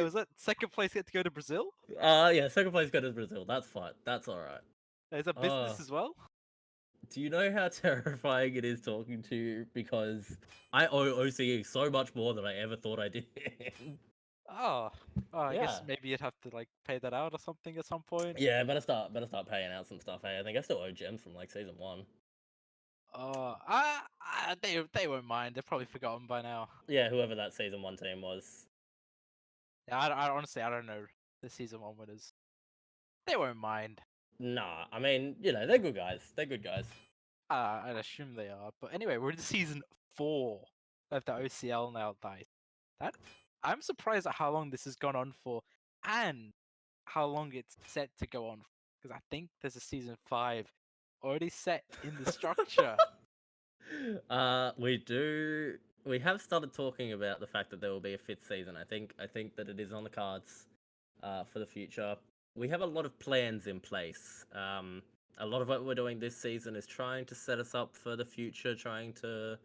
was that second place get to go to Brazil? Yeah, second place go to Brazil. That's fine. That's all right. Is that business as well? Do you know how terrifying it is talking to you? Because I owe OCE so much more than I ever thought I did. Oh, I guess Yeah. maybe you'd have to like pay that out or something at some point. Yeah, better start paying out some stuff. Hey, I think I still owe gems from like season 1. They won't mind. They've probably forgotten by now. Yeah, whoever that season 1 team was. Yeah, I honestly I don't know the season 1 winners. They won't mind. Nah, I mean, you know, they're good guys. They're good guys. I'd assume they are. But anyway, we're in season 4 of the OCL now, guys. That I'm surprised at how long this has gone on for, and how long it's set to go on. Because I think there's a season 5 already set in the structure. We have started talking about the fact that there will be a 5th season. I think that it is on the cards for the future. We have a lot of plans in place. A lot of what we're doing this season is trying to set us up for the future, trying to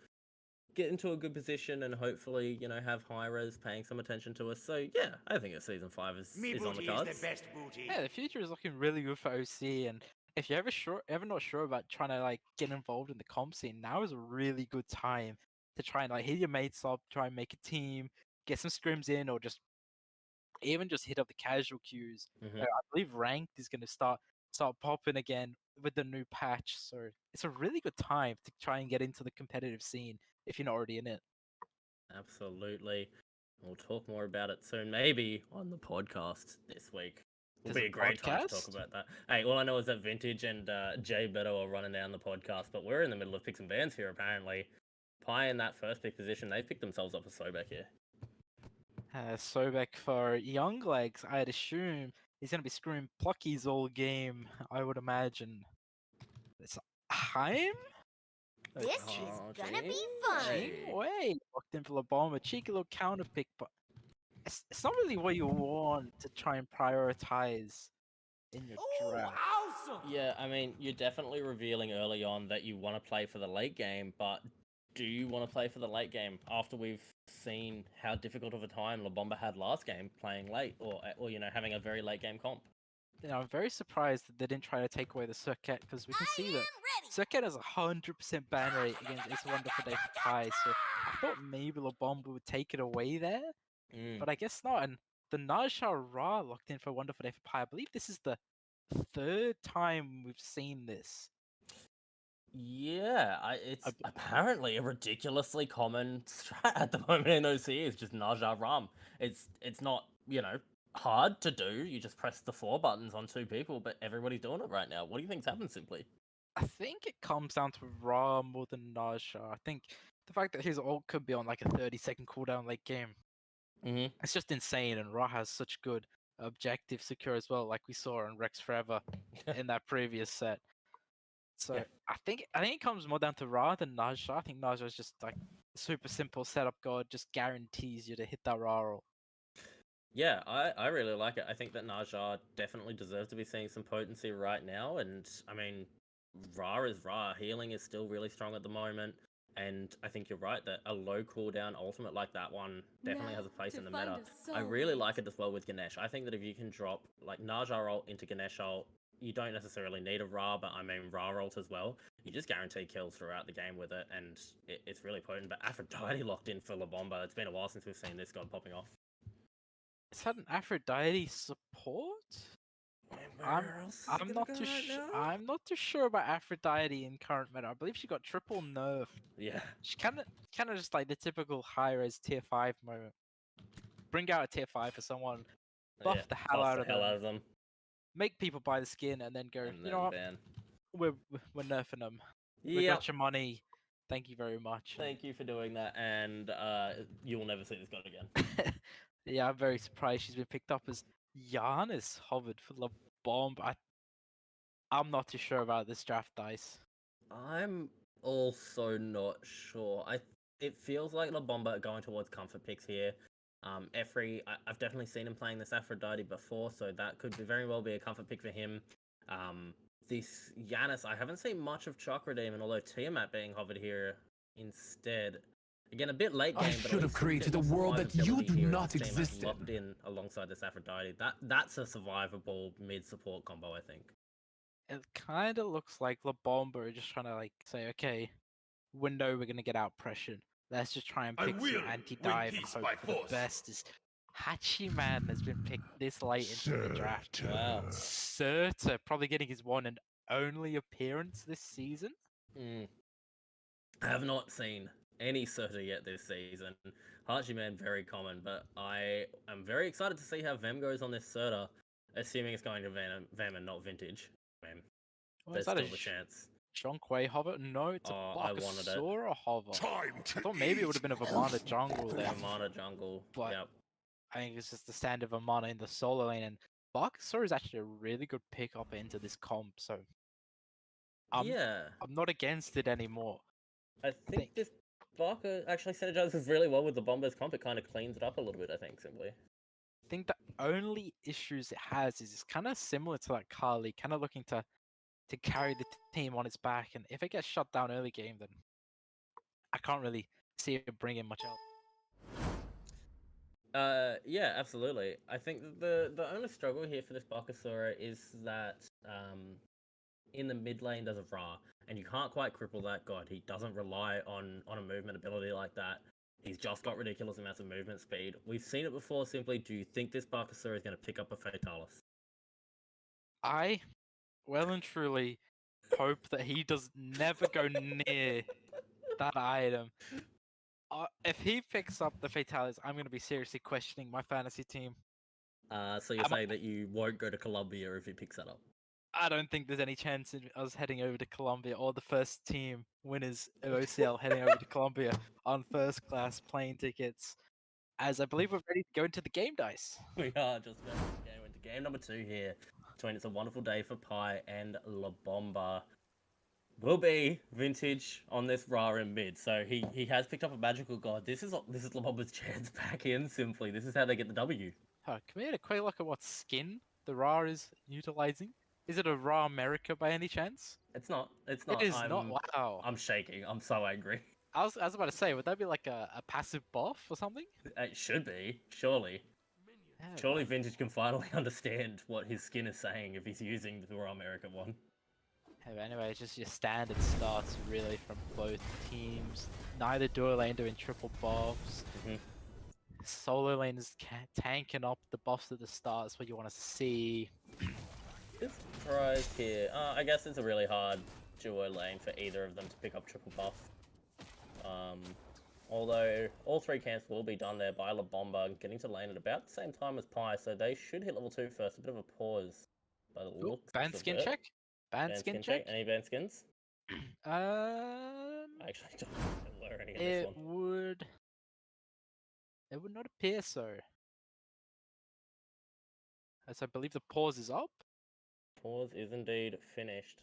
get into a good position and hopefully, you know, have high res paying some attention to us. So yeah, I think that season 5 is on the cards. Is the best booty. Yeah, the future is looking really good for OC, and if you're ever not sure about trying to like get involved in the comp scene, now is a really good time to try and like hit your mates up, try and make a team, get some scrims in, or just even just hit up the casual queues. I believe ranked is going to start popping again with the new patch, so it's a really good time to try and get into the competitive scene if you're not already in it. Absolutely. We'll talk more about it soon, maybe on the podcast this week. Will There's be a a great time to talk podcast? about that. Hey, all I know is that Vintage and Jay Beto are running down the podcast, but we're in the middle of picks and bans here apparently. Pie in that first pick position, they've picked themselves up for Sobek here. Sobek for young legs, I'd assume he's going to be screwing pluckies all game, I would imagine. It's Haim? This is gonna be fun. Way locked in for the bomb, a cheeky little counter pick, but it's not really what you want to try and prioritize in your draft. Awesome! Yeah, I mean, you're definitely revealing early on that you want to play for the late game, but do you want to play for the late game after we've seen how difficult of a time La Bomba had last game playing late, or you know, having a very late game comp? You know, I'm very surprised that they didn't try to take away the Circuit, because we can see that Circuit has a 100% ban rate against It's a Wonderful Day for Pi, so I thought maybe La Bomba would take it away there, but I guess not. And the Naja Ra locked in for Wonderful Day for Pi. I believe this is the 3rd time we've seen this. Yeah, it's apparently a ridiculously common strat at the moment in OC is just Naja Ram. It's not, you know, hard to do. You just press the 4 buttons on 2 people, but everybody's doing it right now. What do you think's happened simply? I think it comes down to Ra more than Naja. I think the fact that his ult could be on like a 30-second cooldown late game, it's just insane, and Ra has such good objective secure as well, like we saw in Rex Forever in that previous set. So Yeah. I think it comes more down to Ra than Naja. I think Naja is just like super simple setup god, just guarantees you to hit that Ra roll. Yeah, I really like it. I think that Naja definitely deserves to be seeing some potency right now, and I mean, Ra is Ra. Healing is still really strong at the moment, and I think you're right that a low cooldown ultimate like that one definitely has a place in the meta. I really like it as well with Ganesh. I think that if you can drop like Naja ult into Ganesh ult, you don't necessarily need a Ra, but I mean Ra ult as well. You just guarantee kills throughout the game with it, and it's really potent. But Aphrodite locked in for La Bomba. It's been a while since we've seen this god popping off. It's had an Aphrodite support. I'm not too sure about Aphrodite in current meta. I believe she got triple nerfed. Yeah. She kind of just like the typical high res tier 5 moment. Bring out a tier 5 for someone, buff the hell out of them, make people buy the skin, and then go, and you know what, ban. we're nerfing them. We got your money. Thank you very much. Thank you for doing that, and you will never see this god again. Yeah, I'm very surprised she's been picked up as Giannis hovered for the bomb. I'm not too sure about this draft, dice. I'm also not sure. It feels like La Bomba are going towards comfort picks here. Efri, I've definitely seen him playing this Aphrodite before, so that could very well be a comfort pick for him. This Yanis, I haven't seen much of Chakra Demon, although Tiamat being hovered here instead. Again, a bit late game, I but should have created a world that you do not exist in. Locked in alongside this Aphrodite. That's a survivable mid support combo, I think. It kind of looks like La Bomba are just trying to like say, okay, window, we're gonna get out pressured. Let's just try and pick some anti-dive and hope for the best. Is Hachiman has been picked this late into the draft. Wow. Serta probably getting his one and only appearance this season. I have not seen any Serta yet this season. Hachiman very common, but I am very excited to see how Vem goes on this Serta, assuming it's going to Vem and not Vintage. Vem. Well, There's is that still a a chance. Jonquay hover? No, it's a I wanted it. Bakasura hover. I thought maybe it would have been a Vamana jungle there. Vamana jungle. But Yep. I think it's just the standard Vamana in the solo lane, and Bakasura is actually a really good pick up into this comp, so Yeah. I'm not against it anymore. I think this Barker actually synergizes really well with the Bomber's comp. It kind of cleans it up a little bit, I think, simply. I think the only issues it has is it's kind of similar to like Kali, kind of looking to carry the team on its back, and if it gets shut down early game, then I can't really see it bringing much else. Yeah, absolutely. I think that the only struggle here for this Bakasura is that in the mid lane there's a Ra, and you can't quite cripple that god. He doesn't rely on a movement ability like that. He's just got ridiculous amounts of movement speed. We've seen it before. Simply, do you think this Bakasura is going to pick up a Fatalis? I well and truly hope that he does never go near that item. If he picks up the Fatalis, I'm going to be seriously questioning my fantasy team. So you're saying that you won't go to Colombia if he picks that up? I don't think there's any chance in us heading over to Colombia, or the first team winners of OCL heading over to Colombia on first class plane tickets, as I believe we're ready to go into the game dice. We are just about to go into game number 2 here. Between It's a Wonderful Day for Pi and La Bomba. Will be Vintage on this Ra in mid. So he has picked up a magical god. This is La Bomba's chance back in, simply. This is how they get the W. Can we get a quick look at what skin the Ra is utilizing? Is it a Ra America by any chance? It's not. It's not. It is not. Wow. I'm shaking. I'm so angry. I was about to say, would that be like a passive buff or something? It should be, surely. Yeah, Surely right. Vintage can finally understand what his skin is saying if he's using the Raw American one. Anyway, it's just your standard starts really from both teams. Neither duo lane doing triple buffs. Solo lane is tanking up the buffs at the start. That's what you want to see. This tries here. I guess it's a really hard duo lane for either of them to pick up triple buff. Although all 3 camps will be done there by La Bomba, getting to lane at about the same time as Pi, so they should hit level 2 first. A bit of a pause by the looks. Band skin check? Band skin check? Any band skins? I I actually don't know any of this one. It would not appear so. As I believe the pause is up. Pause is indeed finished.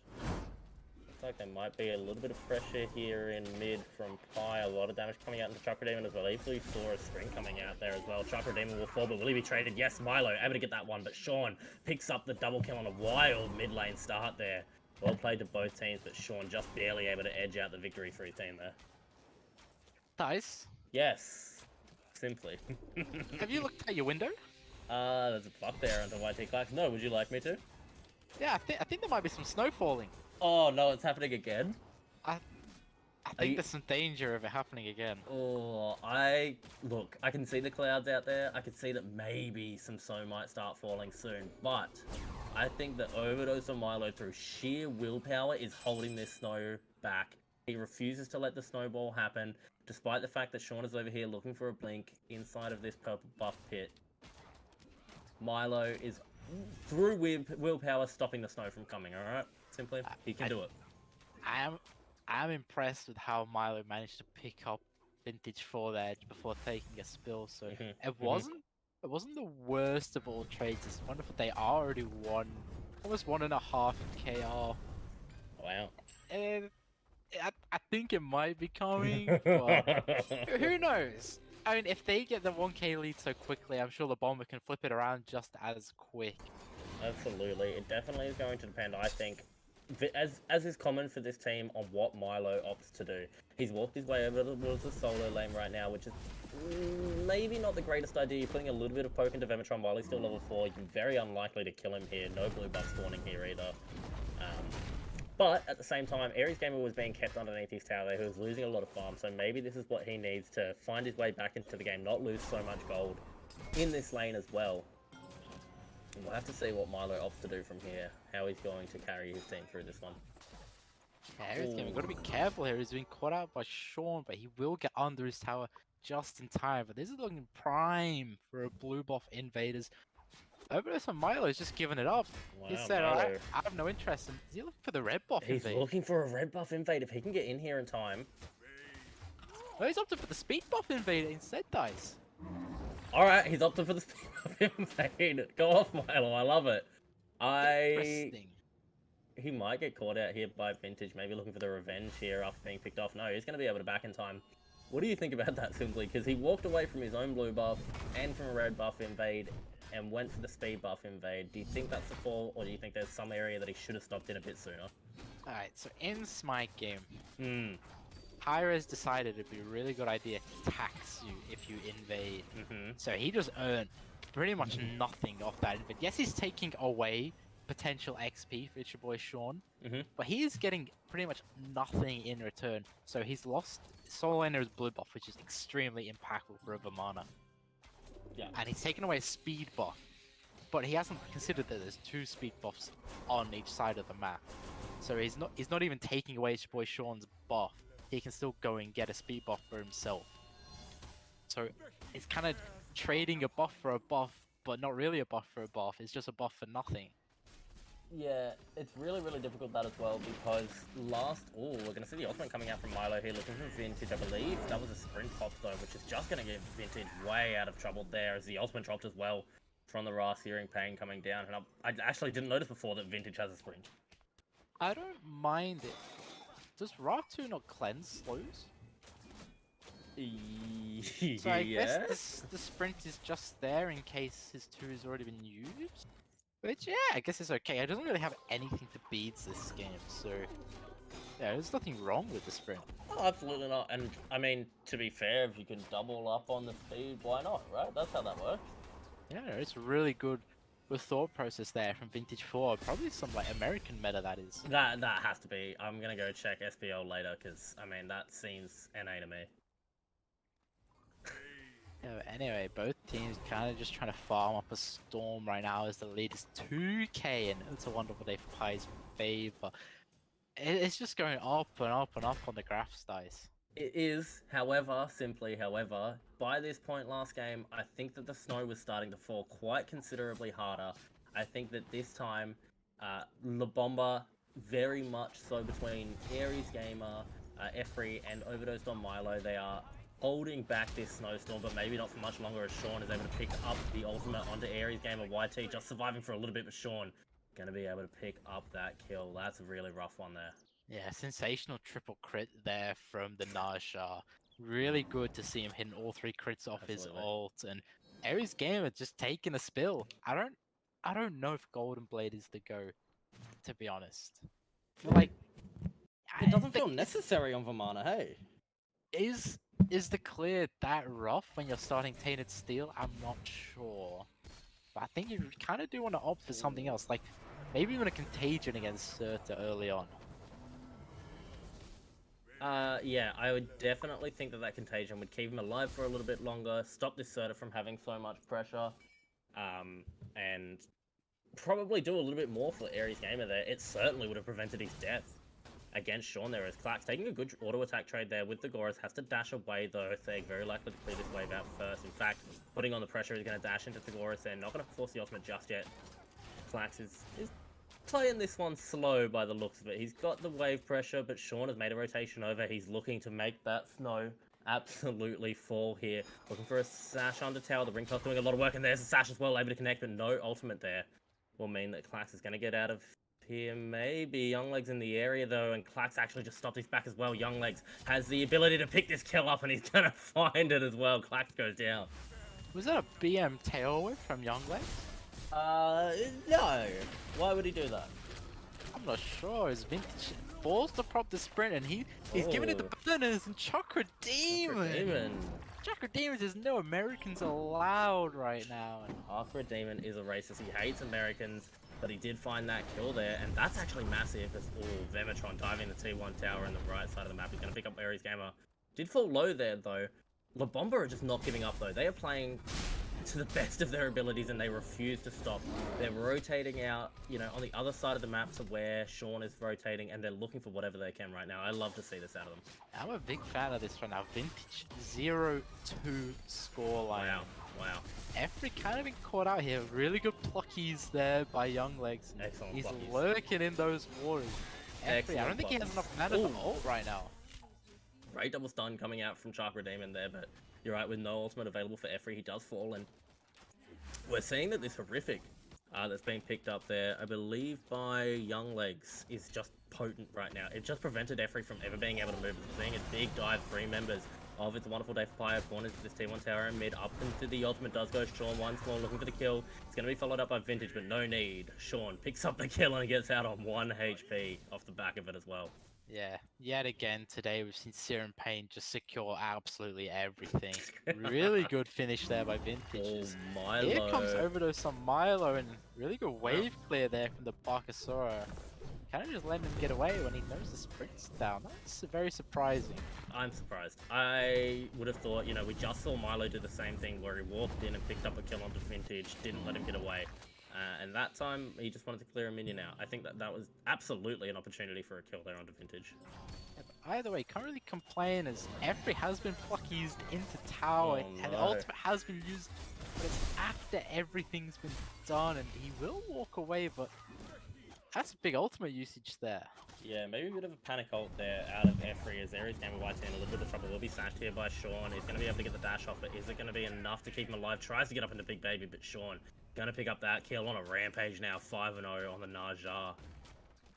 Looks like there might be a little bit of pressure here in mid from Pi. A lot of damage coming out into Chakra Demon as well. Easily saw a spring coming out there as well. Chakra Demon will fall, but will he be traded? Yes, Milo able to get that one, but Sean picks up the double kill on a wild mid lane start there. Well played to both teams, but Sean just barely able to edge out the victory for his team there. Dice, Yes, simply. have you looked at your window? There's a buck there onto YT Clax. No, would you like me to? Yeah, I think there might be some snow falling. Oh no, it's happening again. I think there's some danger of it happening again. Oh, look, I can see the clouds out there. I can see that maybe some snow might start falling soon, but I think that Overdose on Milo through sheer willpower is holding this snow back. He refuses to let the snowball happen, despite the fact that Sean is over here looking for a blink inside of this purple buff pit. Milo is, through willpower, stopping the snow from coming, alright? Simply, he can do it. I'm impressed with how Milo managed to pick up Vintage for that before taking a spill. So it wasn't the worst of all trades. It's wonderful they already won almost 1.5 KR. Wow. And I think it might be coming, but who knows? I mean, if they get the 1k lead so quickly, I'm sure the Bomber can flip it around just as quick. Absolutely. It definitely is going to depend, I think, as is common for this team, on what Milo opts to do. He's walked his way over towards the solo lane right now, which is maybe not the greatest idea. You're putting a little bit of poke into Vematron while he's still level 4. You're very unlikely to kill him here. No blue buff spawning here either. But at the same time, Ares Gamer was being kept underneath his tower. He was losing a lot of farm, so maybe this is what he needs to find his way back into the game, not lose so much gold in this lane as well. And we'll have to see what Milo opts to do from here, how he's going to carry his team through this one. Yeah, Ares Gamer, got to be careful here. He's being caught out by Sean, but he will get under his tower just in time. But this is looking prime for a blue buff invaders. Over this one, Milo is just giving it up. Wow, He said, Milo. alright, I have no interest in... Is he looking for the red buff He's invade? looking for a red buff invade. If he can get in here in time. No, he's opted for the speed buff invader instead, Dice. Alright, he's opted for the speed buff invade. Go off, Milo. I love it. Interesting. He might get caught out here by Vintage, maybe looking for the revenge here after being picked off. No, he's going to be able to back in time. What do you think about that, Simply? Because he walked away from his own blue buff and from a red buff invade and went for the speed buff invade. Do you think that's the call, or do you think there's some area that he should have stopped in a bit sooner? Alright, so in Smite game, Hmm. Pyra's decided it'd be a really good idea to tax you if you invade. Mm-hmm. So he just earned pretty much nothing off that invade. Yes, he's taking away potential XP for your boy Sean, but he is getting pretty much nothing in return. So he's lost solo laner's blue buff, which is extremely impactful for a Vamana. Yeah. And he's taken away a speed buff, but he hasn't considered that there's 2 speed buffs on each side of the map. So he's not even taking away his boy Sean's buff. He can still go and get a speed buff for himself. So it's kind of trading a buff for a buff, but not really a buff for a buff. It's just a buff for nothing. Yeah, it's really, really difficult that as well, because we're going to see the ultimate coming out from Milo here, looking for Vintage, I believe. That was a sprint pop though, which is just going to get Vintage way out of trouble there, as the ultimate dropped as well from the Ra Searing Pain coming down. And I actually didn't notice before that Vintage has a sprint. I don't mind it. Does Ra 2 not cleanse slows? So I guess the sprint is just there in case his 2 has already been used. Which, yeah, I guess it's okay. It doesn't really have anything to beat this game, so... Yeah, there's nothing wrong with the sprint. Oh, absolutely not. And, I mean, to be fair, if you can double up on the speed, why not, right? That's how that works. Yeah, it's really good with thought process there from Vintage 4. Probably some, like, American meta, that is. That has to be. I'm going to go check SPL later, because, I mean, that seems NA to me. Yeah, but anyway, both teams kind of just trying to farm up a storm right now as the lead is 2k, and it's a wonderful day for Pi's favor. It's just going up and up and up on the graphs, Dice. It is, however, by this point last game, I think that the snow was starting to fall quite considerably harder. I think that this time, La Bomba, very much so between Ares Gamer, Efri, and Overdosed on Milo, they are holding back this snowstorm, but maybe not for much longer, as Sean is able to pick up the ultimate onto Ares Gamer. YT just surviving for a little bit, but Sean gonna be able to pick up that kill. That's a really rough one there. Yeah, sensational triple crit there from the Naja. Really good to see him hitting all 3 crits off his ult, and Ares Gamer just taking a spill. I don't know if Golden Blade is the go, to be honest. I feel like it doesn't feel necessary on Vamana, hey? Is the clear that rough when you're starting Tainted Steel? I'm not sure. But I think you kind of do want to opt for something else, like maybe even a Contagion against Serta early on. Yeah, I would definitely think that Contagion would keep him alive for a little bit longer, stop this Serta from having so much pressure, and probably do a little bit more for Ares Gamer there. It certainly would have prevented his death against Sean there, as Clark's taking a good auto attack trade there with the Goras, has to dash away though. They're very likely to clear this wave out first. In fact, putting on the pressure, he's going to dash into the Goras there, not going to force the ultimate just yet. Flax is playing this one slow by the looks of it. He's got the wave pressure, but Sean has made a rotation over. He's looking to make that snow absolutely fall here. Looking for a Sash under tower. The ring toss doing a lot of work, and there's a Sash as well, able to connect, but no ultimate there. Will mean that Clax is going to get out of here. Maybe Younglegs in the area though, and Clax actually just stopped his back as well. Younglegs has the ability to pick this kill up, and he's going to find it as well. Clax goes down. Was that a BM tail whip from Younglegs? No. Why would he do that? I'm not sure. His Vintage balls to prop the sprint, and he's giving it the burners and Chakra Demon. Demon. Chakra Demon, there's no Americans allowed right now. Chakra Demon is a racist. He hates Americans, but he did find that kill there, and that's actually massive. As Vematron diving the T1 tower in the right side of the map. He's going to pick up Ares Gamer. Did fall low there though. La Bomba are just not giving up though. They are playing to the best of their abilities and they refuse to stop. They're rotating out, you know, on the other side of the map to where Sean is rotating, and they're looking for whatever they can right now. I love to see this out of them. I'm a big fan of this right now. Vintage 0-2 scoreline. Wow. Efri kind of been caught out here. Really good pluckies there by Young Legs. Excellent He's pluckies. lurking in those waters. Efri, I don't think he has enough mana to ult right now. Great double stun coming out from Chakra Demon there, but you're right, with no ultimate available for Efri, he does fall, and we're seeing that this horrific that's being picked up there, I believe by Young Legs, is just potent right now. It just prevented Efri from ever being able to move. We're seeing a big dive, 3 members of It's a Wonderful Day for Pyre, corners this T1 tower in mid, up into the ultimate does go Sean, one Spawn looking for the kill. It's going to be followed up by Vintage, but no need. Sean picks up the kill and gets out on 1 HP off the back of it as well. Yeah, yet again today we've seen Serum Pain just secure absolutely everything. Really good finish there by Vintage. Oh, Milo. Here comes Overdose on Milo, and really good wave clear there from the Barkasaura. Kind of just letting him get away when he knows the sprint's down. That's very surprising. I'm surprised. I would have thought, you know, we just saw Milo do the same thing where he walked in and picked up a kill onto Vintage, didn't let him get away. And that time, he just wanted to clear a minion out. I think that was absolutely an opportunity for a kill there onto Vintage. Yeah, but either way, can't really complain as Efri has been pluckied into tower, and ultimate has been used, but it's after everything's been done, and he will walk away, but that's a big ultimate usage there. Yeah, maybe a bit of a panic ult there out of Efri as Ares Gamer White's in a little bit of trouble. Will be smashed here by Sean. He's going to be able to get the dash off, but is it going to be enough to keep him alive? Tries to get up into Big Baby, but Sean going to pick up that kill on a rampage now, 5-0 on the Naja.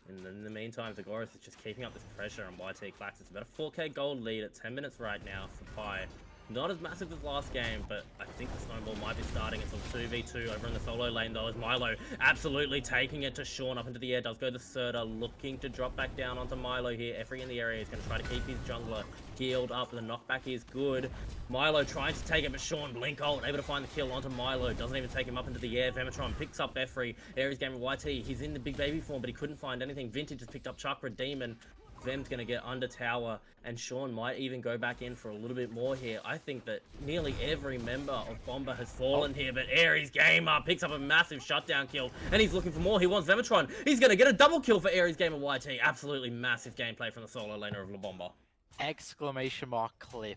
And in the meantime, Zagoras is just keeping up this pressure on YT Clax. It's about a 4k gold lead at 10 minutes right now for Pi. Not as massive as last game, but I think the snowball might be starting. It's a 2v2 over in the solo lane though, as Milo absolutely taking it to Sean up into the air. Does go the Serta, looking to drop back down onto Milo here. Efri in the area is going to try to keep his jungler healed up. The knockback is good. Milo trying to take it, but Sean blink ult, able to find the kill onto Milo. Doesn't even take him up into the air. Vematron picks up Efri. Ares Gamer YT, he's in the big baby form, but he couldn't find anything. Vintage has picked up Chakra Demon. Vem's going to get under tower, and Sean might even go back in for a little bit more here. I think that nearly every member of Bomba has fallen here, but Ares Gamer picks up a massive shutdown kill, and he's looking for more. He wants Vematron. He's going to get a double kill for Ares Gamer YT. Absolutely massive gameplay from the solo laner of La Bomba. Exclamation mark clip.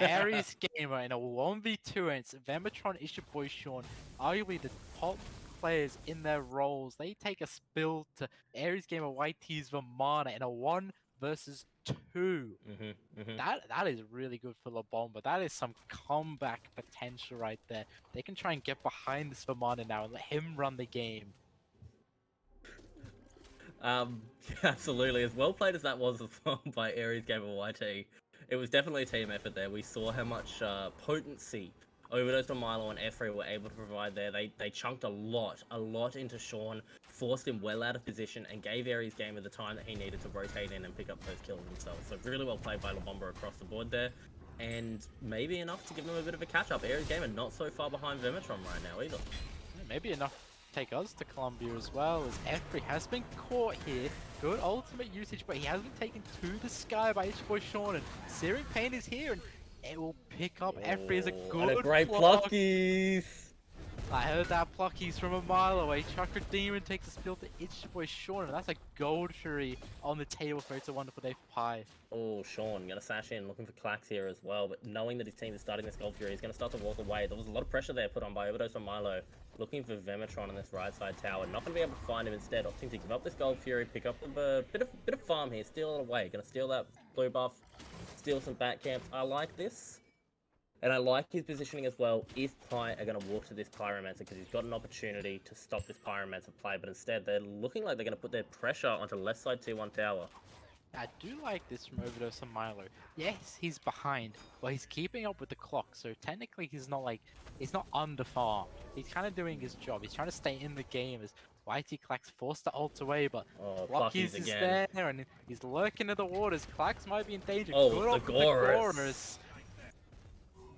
Ares Gamer in a 1v2, and it's Vematron, is your boy Sean, arguably the top players in their roles. They take a spill to Ares Gamer YT's Vamana in a 1 versus 2. That is really good for La Bomba. That is some comeback potential right there. They can try and get behind this Vamana now and let him run the game. Absolutely. As well played as that was by Ares Gamer YT, it was definitely a team effort there. We saw how much potency Overdose on Milo and Efri were able to provide there. They chunked a lot into Sean, forced him well out of position, and gave Ares Gamer the time that he needed to rotate in and pick up those kills themselves. So really well played by La Bomba across the board there, and maybe enough to give them a bit of a catch-up. Ares Gamer not so far behind Vematron right now either. Yeah, maybe enough to take us to Columbia as well, as Efri has been caught here. Good ultimate usage, but he has been taken to the sky by his boy Sean, and Searing Pain is here, and it will pick up Efri as a good and a great pluckies. I heard that pluckies from a mile away. Chakra Demon takes a spill to It's Your Boy Sean, and that's a gold fury on the table for It's a Wonderful Day for Pi. Oh, Sean gonna sash in, looking for Clax here as well, but knowing that his team is starting this gold fury, he's gonna start to walk away. There was a lot of pressure there put on by Overdose on Milo, looking for Vematron on this right side tower. Not gonna be able to find him, instead opting to give up this gold fury, pick up a bit of farm here, steal it away. Gonna steal that blue buff, steal some bat camps. I like this. And I like his positioning as well. If Pi are going to walk to this Pyromancer, because he's got an opportunity to stop this Pyromancer play, but instead they're looking like they're going to put their pressure onto left side T1 tower. I do like this from Overdose and Milo. Yes, he's behind, but he's keeping up with the clock, so technically he's not under farm. He's kind of doing his job. He's trying to stay in the game as YT Clax forced to ult away, but Oh, Lucky's Plucky's is again. there and he's lurking in the waters. Clax might be in danger. Oh, Good the ult from Gorus. Gorus.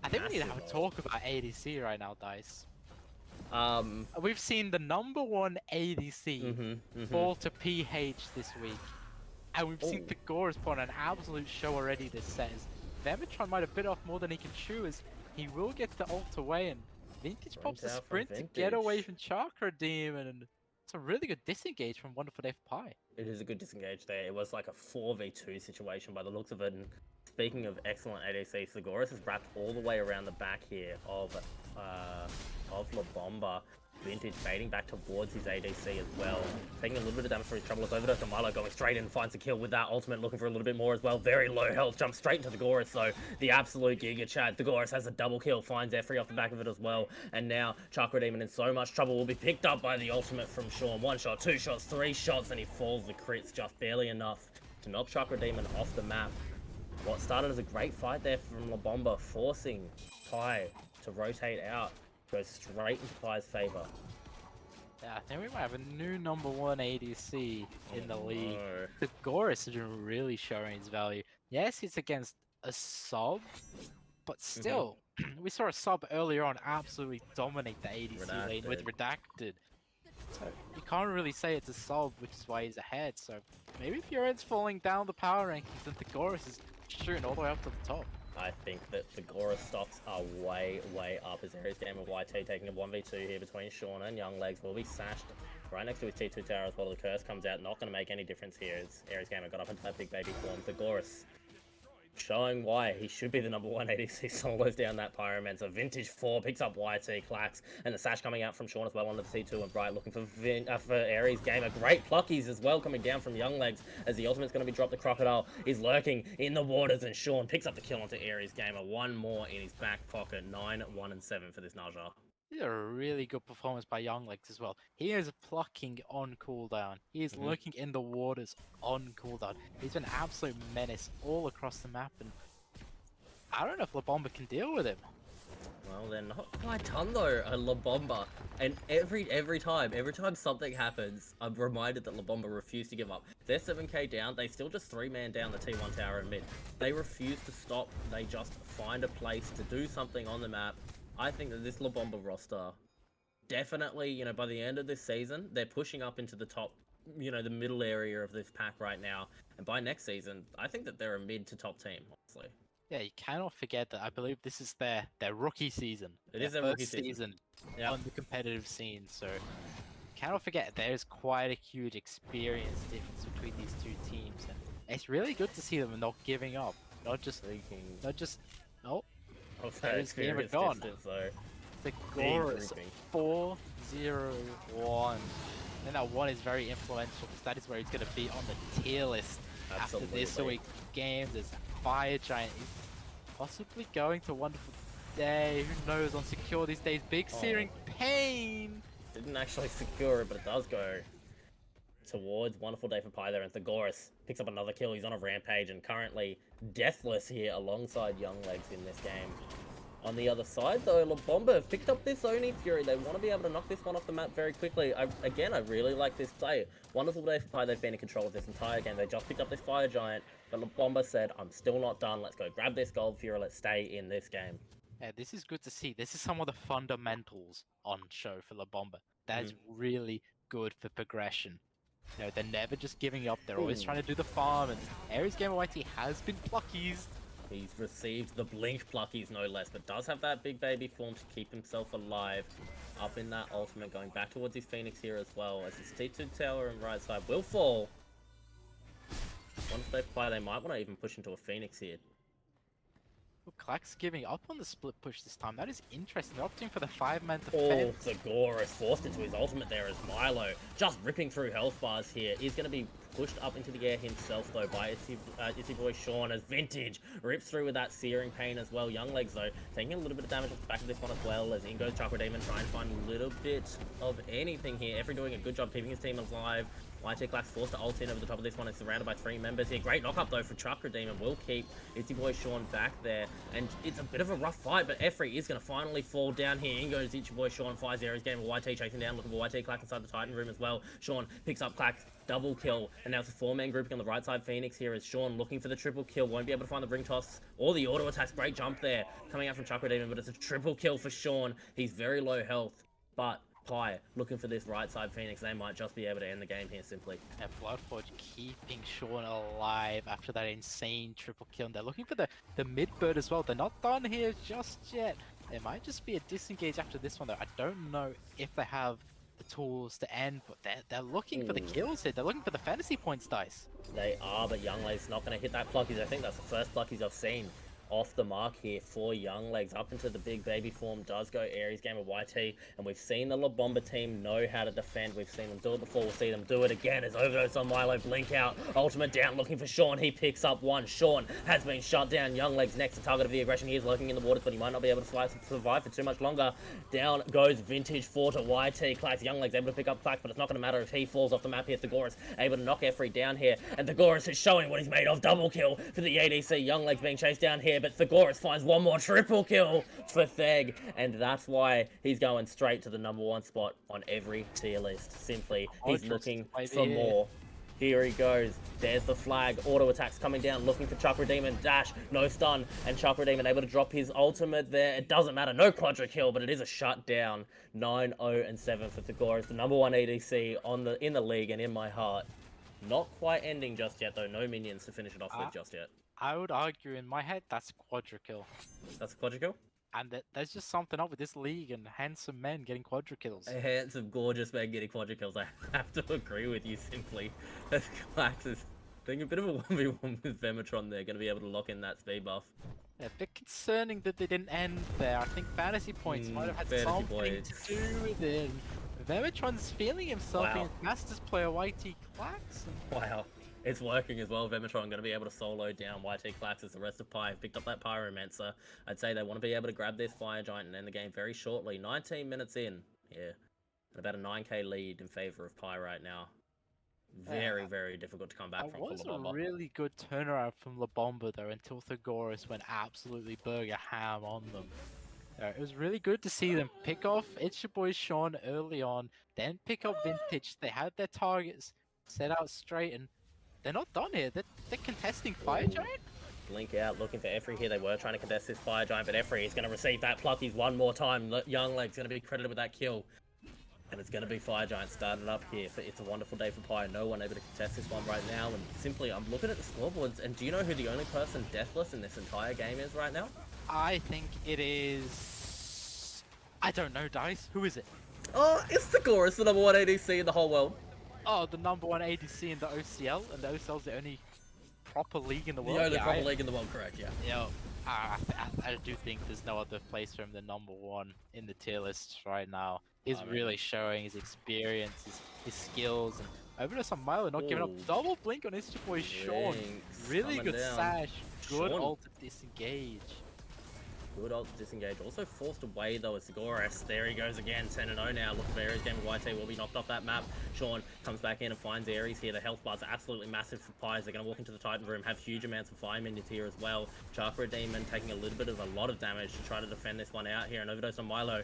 I think we need to have a Massive talk about ADC right now, Dice. Um, We've seen the #1 ADC fall to PH this week. And we've seen the Gorus put on an absolute show already this set. Vemitron might have bit off more than he can chew as he will get the ult away and Vintage pops a out from sprint to get away Vintage. from Chakra Demon and it's a really good disengage from Wonderful Dave Pie. It is a good disengage there. It was like a 4v2 situation by the looks of it. And speaking of excellent ADC, Sigorus is wrapped all the way around the back here of La Bomba. Vintage baiting back towards his ADC as well. Taking a little bit of damage for his trouble as Overdose to Milo going straight in, finds a kill with that ultimate, looking for a little bit more as well. Very low health, jumps straight into the Gorus though. The absolute Giga Chad. The Gorus has a double kill, finds Efree off the back of it as well. And now Chakra Demon in so much trouble will be picked up by the ultimate from Sean. 1 shot, 2 shots, 3 shots, and he falls the crits just barely enough to knock Chakra Demon off the map. What started as a great fight there from La Bomba, forcing Pi to rotate out, goes straight into Pi's favor. Yeah, I think we might have a new #1 ADC in the league. No. The Gorus has been really showing its value. Yes, it's against a sub, but still, we saw a sub earlier on absolutely dominate the ADC lane with Redacted. So you can't really say it's a sub, which is why he's ahead. So maybe if your head's falling down the power rankings, then the Gorus is shooting all the way up to the top. I think that the Gorus stocks are way, way up as Aries Game of YT taking a 1v2 here between Shauna and Young Legs will be sashed right next to his T2 tower as well. The curse comes out, not going to make any difference here as Aries Gamer got up into that big baby form. The Gorus showing why he should be the #1 ADC solos down that Pyromancer. Vintage 4 picks up YT Clax, and the sash coming out from Sean as well on the C2 and Bright looking for Aries Gamer. Great pluckies as well coming down from Young Legs as the ultimate's going to be dropped. The Crocodile is lurking in the waters and Sean picks up the kill onto Aries Gamer. One more in his back pocket. 9, 1, and 7 for this Naja. This is a really good performance by Young Legs as well. He is plucking on cooldown. He is lurking in the waters on cooldown. He's an absolute menace all across the map, and I don't know if La Bomba can deal with him. Well, they're not quite done though, La Bomba. And every time something happens, I'm reminded that La Bomba refused to give up. They're 7k down, they still just 3-man down the T1 tower in mid. They refuse to stop, they just find a place to do something on the map. I think that this La Bomba roster, definitely, you know, by the end of this season, they're pushing up into the top, you know, the middle area of this pack right now. And by next season, I think that they're a mid to top team, honestly. Yeah, you cannot forget that I believe this is their rookie season. It is their rookie first season. on the competitive scene, so cannot forget there's quite a huge experience difference between these two teams, and it's really good to see them not giving up, not just oh, Of that that is game experience gone. distance, though. The Gorus grouping. 4-0-1. And that 1 is very influential because that is where he's going to be on the tier list after this Absolutely. week's game. There's Fire Giant. He's possibly going to Wonderful Day. Who knows on Secure these days. Big Searing Pain. Didn't actually secure it, but it does go towards Wonderful Day for Pi there, and Thegoris picks up another kill. He's on a rampage and currently deathless here alongside Young Legs in this game. On the other side, though, La Bomba have picked up this Oni Fury. They want to be able to knock this one off the map very quickly. I really like this play. Wonderful Day for Pi, they've been in control of this entire game. They just picked up this Fire Giant, but La Bomba said, I'm still not done. Let's go grab this Gold Fury. Let's stay in this game. Yeah, this is good to see. This is some of the fundamentals on show for La Bomba. That is really good for progression. You know, they're never just giving up. They're always trying to do the farm, and Aries Gamer YT has been pluckies. He's received the Blink Pluckies, no less, but does have that big baby form to keep himself alive. Up in that ultimate, going back towards his Phoenix here as well, as his T2 tower and right side will fall. Once they fly, they might want to even push into a Phoenix here. Well, Clax giving up on the split push this time. That is interesting. They're opting for the 5-man Oh, defense. Thegoris forced into his ultimate there as Milo, just ripping through health bars here. He's going to be pushed up into the air himself though by Itsy Boy Sean as Vintage rips through with that Searing Pain as well. Young Legs though, taking a little bit of damage off the back of this one as well as in goes Chakra Demon, trying to find a little bit of anything here. Every doing a good job keeping his team alive. YT Class forced to ult in over the top of this one. It's surrounded by 3 members here. Great knock up though for Chakra Demon. Will keep Itzy Boy Sean back there. And it's a bit of a rough fight, but Efri is going to finally fall down here. In goes Itzy Boy Sean, fires the Ares game of YT chasing down, looking for YT Clack inside the Titan room as well. Sean picks up Clack, double kill, and now it's a 4-man grouping on the right side. Phoenix here as Sean looking for the triple kill. Won't be able to find the ring toss or the auto attacks. Great jump there coming out from Chakra Demon, but it's a triple kill for Sean. He's very low health, but Pi looking for this right side Phoenix. They might just be able to end the game here simply. And Bloodforge keeping Sean alive after that insane triple kill. And they're looking for the mid bird as well. They're not done here just yet. It might just be a disengage after this one though. I don't know if they have the tools to end, but they're looking for the kills here. They're looking for the fantasy points dice. They are, but Young Legs not going to hit that Pluckies. I think that's the first Pluckies I've seen off the mark here for Young Legs. Up into the big baby form does go Ares game of YT, and we've seen the La Bomba team know how to defend. We've seen them do it before, we'll see them do it again as Overdose on Milo, blink out, ultimate down, looking for Sean. He picks up one. Sean has been shut down. Young Legs next, the target of the aggression. He is lurking in the waters, but he might not be able to survive for too much longer. Down goes Vintage 4 to YT. Clax, Young Legs able to pick up Clax, but it's not going to matter if he falls off the map here. Thegoris able to knock Efri down here, and Thegoris is showing what he's made of. Double kill for the ADC. Young Legs being chased down here, but Thegoris finds one more triple kill for Theg, and that's why he's going straight to the #1 spot on every tier list. Simply, he's looking for more. Here he goes. There's the flag. Auto attacks coming down, looking for Chakra Demon. Dash, no stun, and Chakra Demon able to drop his ultimate there. It doesn't matter, no quadra kill, but it is a shutdown. 9-0-7 for Thegoris, the #1 ADC in the league and in my heart. Not quite ending just yet though. No minions to finish it off with just yet. I would argue in my head that's a quadra kill. That's a quadra kill? And there's just something up with this league and handsome men getting quadra kills. A handsome, gorgeous man getting quadra kills. I have to agree with you simply. That's Clax is doing a bit of a 1v1 with Vematron there. Going to be able to lock in that speed buff. Yeah, a bit concerning that they didn't end there. I think fantasy points might have had fantasy something points. to do with it. Vematron's feeling himself Wow. against Masters player YT Clax. Wow. It's working as well. Vematron going to be able to solo down YT Clax as the rest of Pi have picked up that Pyromancer. I'd say they want to be able to grab this Fire Giant and end the game very shortly. 19 minutes in. Yeah. And about a 9k lead in favor of Pi right now. Very, very difficult to come back That from was for La a Bomba. really good turnaround from La Bomba though, until Thegoris went absolutely burger ham on them. It was really good to see them pick off It's Your Boy Sean early on, then pick up Vintage. They had their targets set out straight, and they're not done here. They're contesting Fire Giant. Blink out, looking for Efri here. They were trying to contest this Fire Giant, but Efri is going to receive that Pluckies one more time. Young Leg's going to be credited with that kill. And it's going to be Fire Giant started up here. It's a wonderful day for Pi. No one able to contest this one right now. And simply, I'm looking at the scoreboards, and do you know who the only person deathless in this entire game is right now? I think it is... I don't know, Dice. Who is it? Oh, it's Thegoris, the #1 ADC in the whole world. Oh, the #1 ADC in the OCL, and the OCL's the only proper league in the world. The only proper league in the world, correct, yeah. Yeah, I do think there's no other place for him than #1 in the tier list right now. He's really showing his experience, his skills, and Overdose on Milo not giving up. Ooh. Double blink on his boy Sean. Blinks Really coming good down. sash. Good Sean. ult to disengage. Good ult to disengage. Also forced away though as Thegoris. There he goes again, 10-0 now. Looking for Ares game. YT will be knocked off that map. Sean comes back in and finds Ares here. The health bars are absolutely massive for Pies. They're going to walk into the Titan room, have huge amounts of fire minions here as well. Chakra Demon taking a lot of damage to try to defend this one out here. And Overdose on Milo.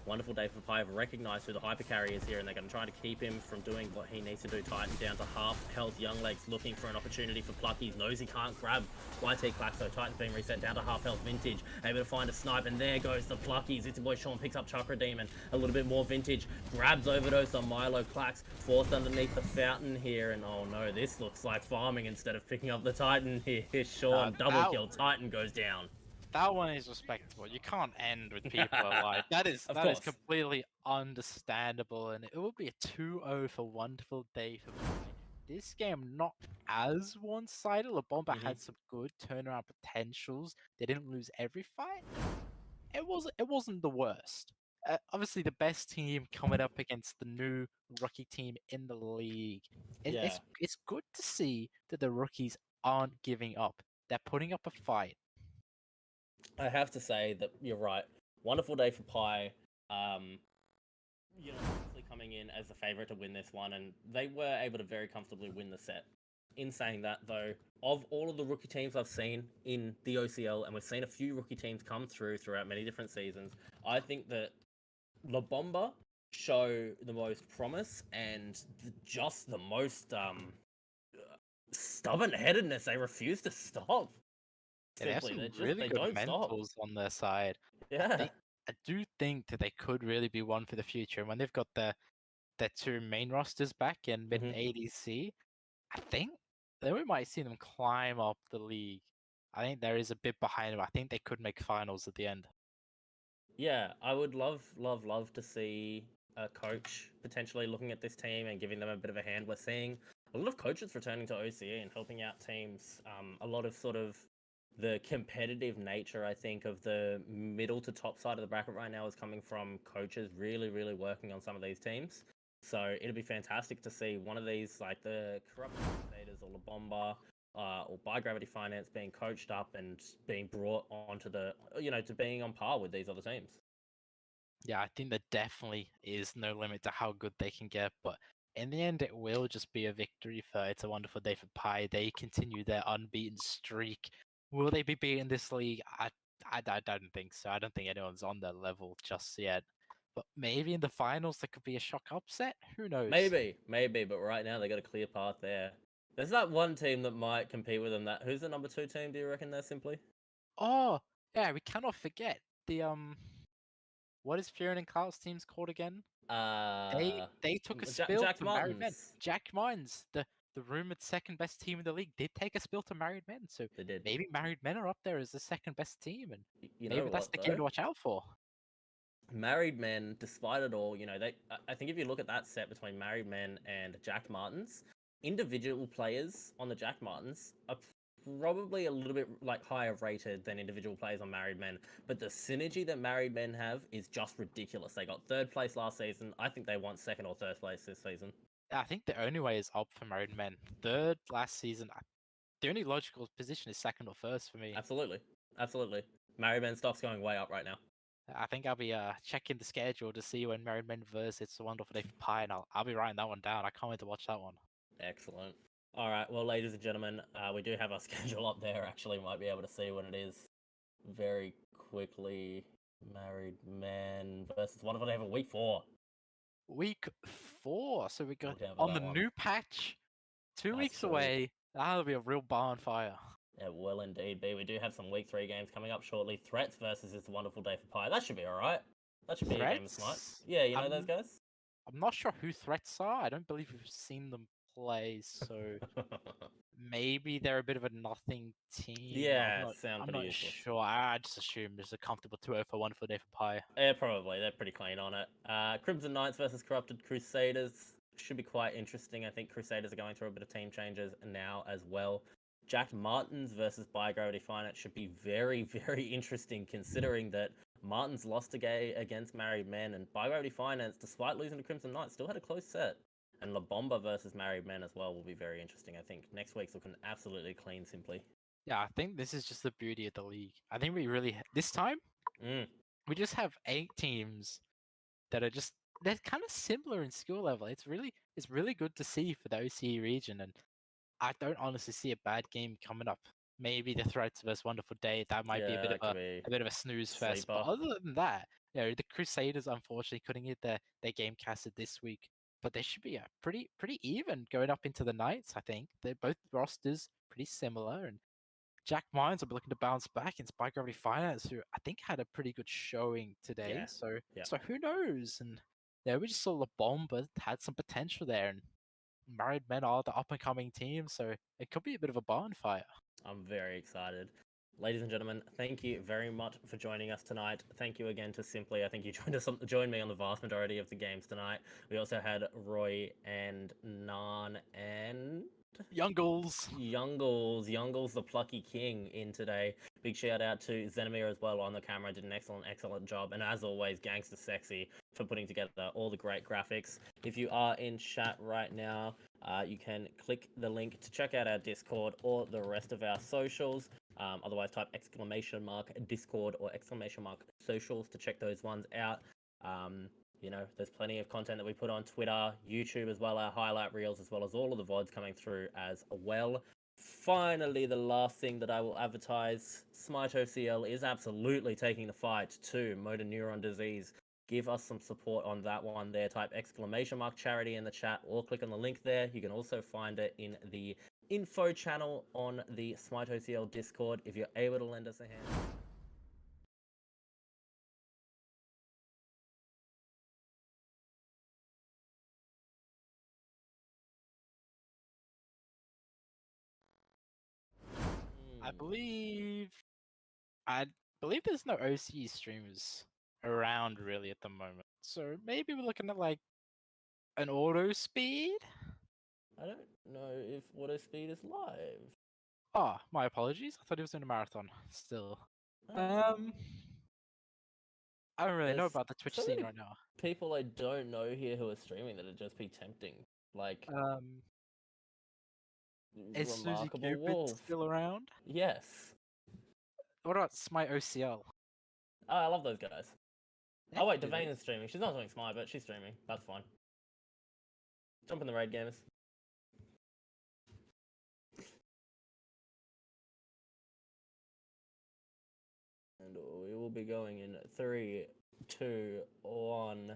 Wonderful day for Pi. Have recognized who the hyper carry is here, and they're going to try to keep him from doing what he needs to do. Titan down to half health. Young Legs looking for an opportunity for Pluckies. Knows he can't grab YT Clax, so Titan's being reset down to half health. Vintage able to find a snipe, and there goes the Pluckies. It's your boy Sean picks up Chakra Demon. A little bit more Vintage. Grabs Overdose on Milo. Clax forced underneath the fountain here, and oh no, this looks like farming instead of picking up the Titan here. Sean double kill. Titan goes down. That one is respectable. You can't end with people alive. That is completely understandable, and it will be a 2-0 for Wonderful Day for me. This game not as one-sided. La Bomba had some good turnaround potentials. They didn't lose every fight. It wasn't the worst. Obviously, the best team coming up against the new rookie team in the league. It's good to see that the rookies aren't giving up. They're putting up a fight. I have to say that you're right. Wonderful day for Pi. obviously coming in as the favorite to win this one, and they were able to very comfortably win the set. In saying that, though, of all of the rookie teams I've seen in the OCL, and we've seen a few rookie teams come throughout many different seasons, I think that La Bomba show the most promise and just the most stubborn-headedness. They refuse to stop. Yeah, they have Simply, some really they good don't stop. mentals on their side. Yeah. I do think that they could really be one for the future. And when they've got their two main rosters back in mid Mhm. ADC, I think then we might see them climb up the league. I think there is a bit behind them. I think they could make finals at the end. Yeah, I would love to see a coach potentially looking at this team and giving them a bit of a hand. We're seeing a lot of coaches returning to OCE and helping out teams. A lot of sort of the competitive nature, I think, of the middle to top side of the bracket right now is coming from coaches really, really working on some of these teams. So it'd be fantastic to see one of these, like the Corrupted Crusaders or La Bomba, or by Gravity Finance being coached up and being brought onto the, to being on par with these other teams. Yeah, I think there definitely is no limit to how good they can get, but in the end, it will just be a victory for It's a Wonderful Day for Pi. They continue their unbeaten streak. Will they be beating this league? I don't think so. I don't think anyone's on their level just yet. But maybe in the finals, there could be a shock upset. Who knows? Maybe, but right now they got a clear path there. There's that one team that might compete with them. Who's the number 2 team? Do you reckon they're simply? Oh, yeah, we cannot forget the what is Fiorin and Carl's team's called again? They took a spill Jack to Married Men. Martins. Jack Mines, the rumored second best team in the league, did take a spill to Married Men. So They did. maybe Married Men are up there as the second best team, and You know maybe that's what, the team though? to watch out for. Married Men, despite it all, I think if you look at that set between Married Men and Jack Martins, individual players on the Jack Martins are probably a little bit like higher rated than individual players on Married Men, but the synergy that Married Men have is just ridiculous. They got 3rd place last season. I think they want 2nd or 3rd place this season. I think the only way is up for Married Men. 3rd last season. The only logical position is 2nd or 1st for me. Absolutely. Married Men stock's going way up right now. I think I'll be checking the schedule to see when Married Men versus It's a Wonderful Day for Pi, and I'll be writing that one down. I can't wait to watch that one. Excellent. All right, well, ladies and gentlemen, we do have our schedule up there. Actually, might be able to see when it is very quickly. Married Men versus Wonderful Day for week 4. Week 4, so we got Okay, on the that one. new patch. 2 That's weeks true. away. That'll be a real bonfire. It will indeed be. We do have some week 3 games coming up shortly. Threats versus It's a Wonderful Day for Pi. That should be alright. That should be a game of Smite. Threats? Yeah, you know those guys? I'm not sure who Threats are. I don't believe we've seen them play, so maybe they're a bit of a nothing team. Yeah, I'm pretty not useless. sure. I just assume it's a comfortable 2-0 for Wonderful Day for Pi. Yeah, probably. They're pretty clean on it. Crimson Knights versus Corrupted Crusaders should be quite interesting. I think Crusaders are going through a bit of team changes now as well. Jack Martins versus By Gravity Finance should be very, very interesting, considering that Martins lost against Married Men, and By Gravity Finance, despite losing to Crimson Knights, still had a close set. And La Bomba versus Married Men as well will be very interesting. I think next week's looking absolutely clean, simply. Yeah, I think this is just the beauty of the league. I think we really this time we just have 8 teams that are just they're kind of similar in skill level. It's really good to see for the OCE region, and I don't honestly see a bad game coming up. Maybe the Threats versus Wonderful Day, that might be a bit of a snooze fest. But other than that, the Crusaders unfortunately couldn't get their game casted this week. But they should be a pretty even going up into the Knights. I think they're both rosters pretty similar, and Jack Mines will be looking to bounce back in Spike Gravity Finance, who I think had a pretty good showing today. Yeah. So who knows? And we just saw the Bomba had some potential there, and Married Men are the up and coming team, so it could be a bit of a bonfire. I'm very excited. Ladies and gentlemen, thank you very much for joining us tonight. Thank you again to Simply. I think you joined me on the vast majority of the games tonight. We also had Roy and Nan and Youngles, the plucky king in today. Big shout out to Zenomir as well on the camera. Did an excellent job. And as always, Gangster Sexy for putting together all the great graphics. If you are in chat right now, you can click the link to check out our Discord or the rest of our socials. Otherwise, type !Discord or !socials to check those ones out. You know, there's plenty of content that we put on Twitter, YouTube as well, our highlight reels, as well as all of the VODs coming through as well. Finally, the last thing that I will advertise, Smite OCL is absolutely taking the fight to motor neuron disease. Give us some support on that one there. Type !! charity in the chat or click on the link there. You can also find it in the info channel on the Smite OCL Discord if you're able to lend us a hand. I believe there's no OCE streamers around really at the moment. So maybe we're looking at like an auto speed. I don't know if Auto Speed is live. Oh, my apologies. I thought he was in a marathon still. Uh, I don't really know there's about the Twitch so scene many right now. people I don't know here who are streaming that'd just be tempting. Like, Is Suzy Remarkable Cupid Wolf. still around? Yes. What about Smite OCL? Oh, I love those guys. Yeah, Oh wait, do Devane they? is streaming. She's not doing Smite, but she's streaming. That's fine. Jump in the raid, gamers. And we will be going in 3, 2, 1.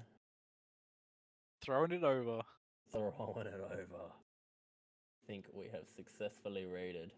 Throwing it over. Throwing it over. I think we have successfully raided.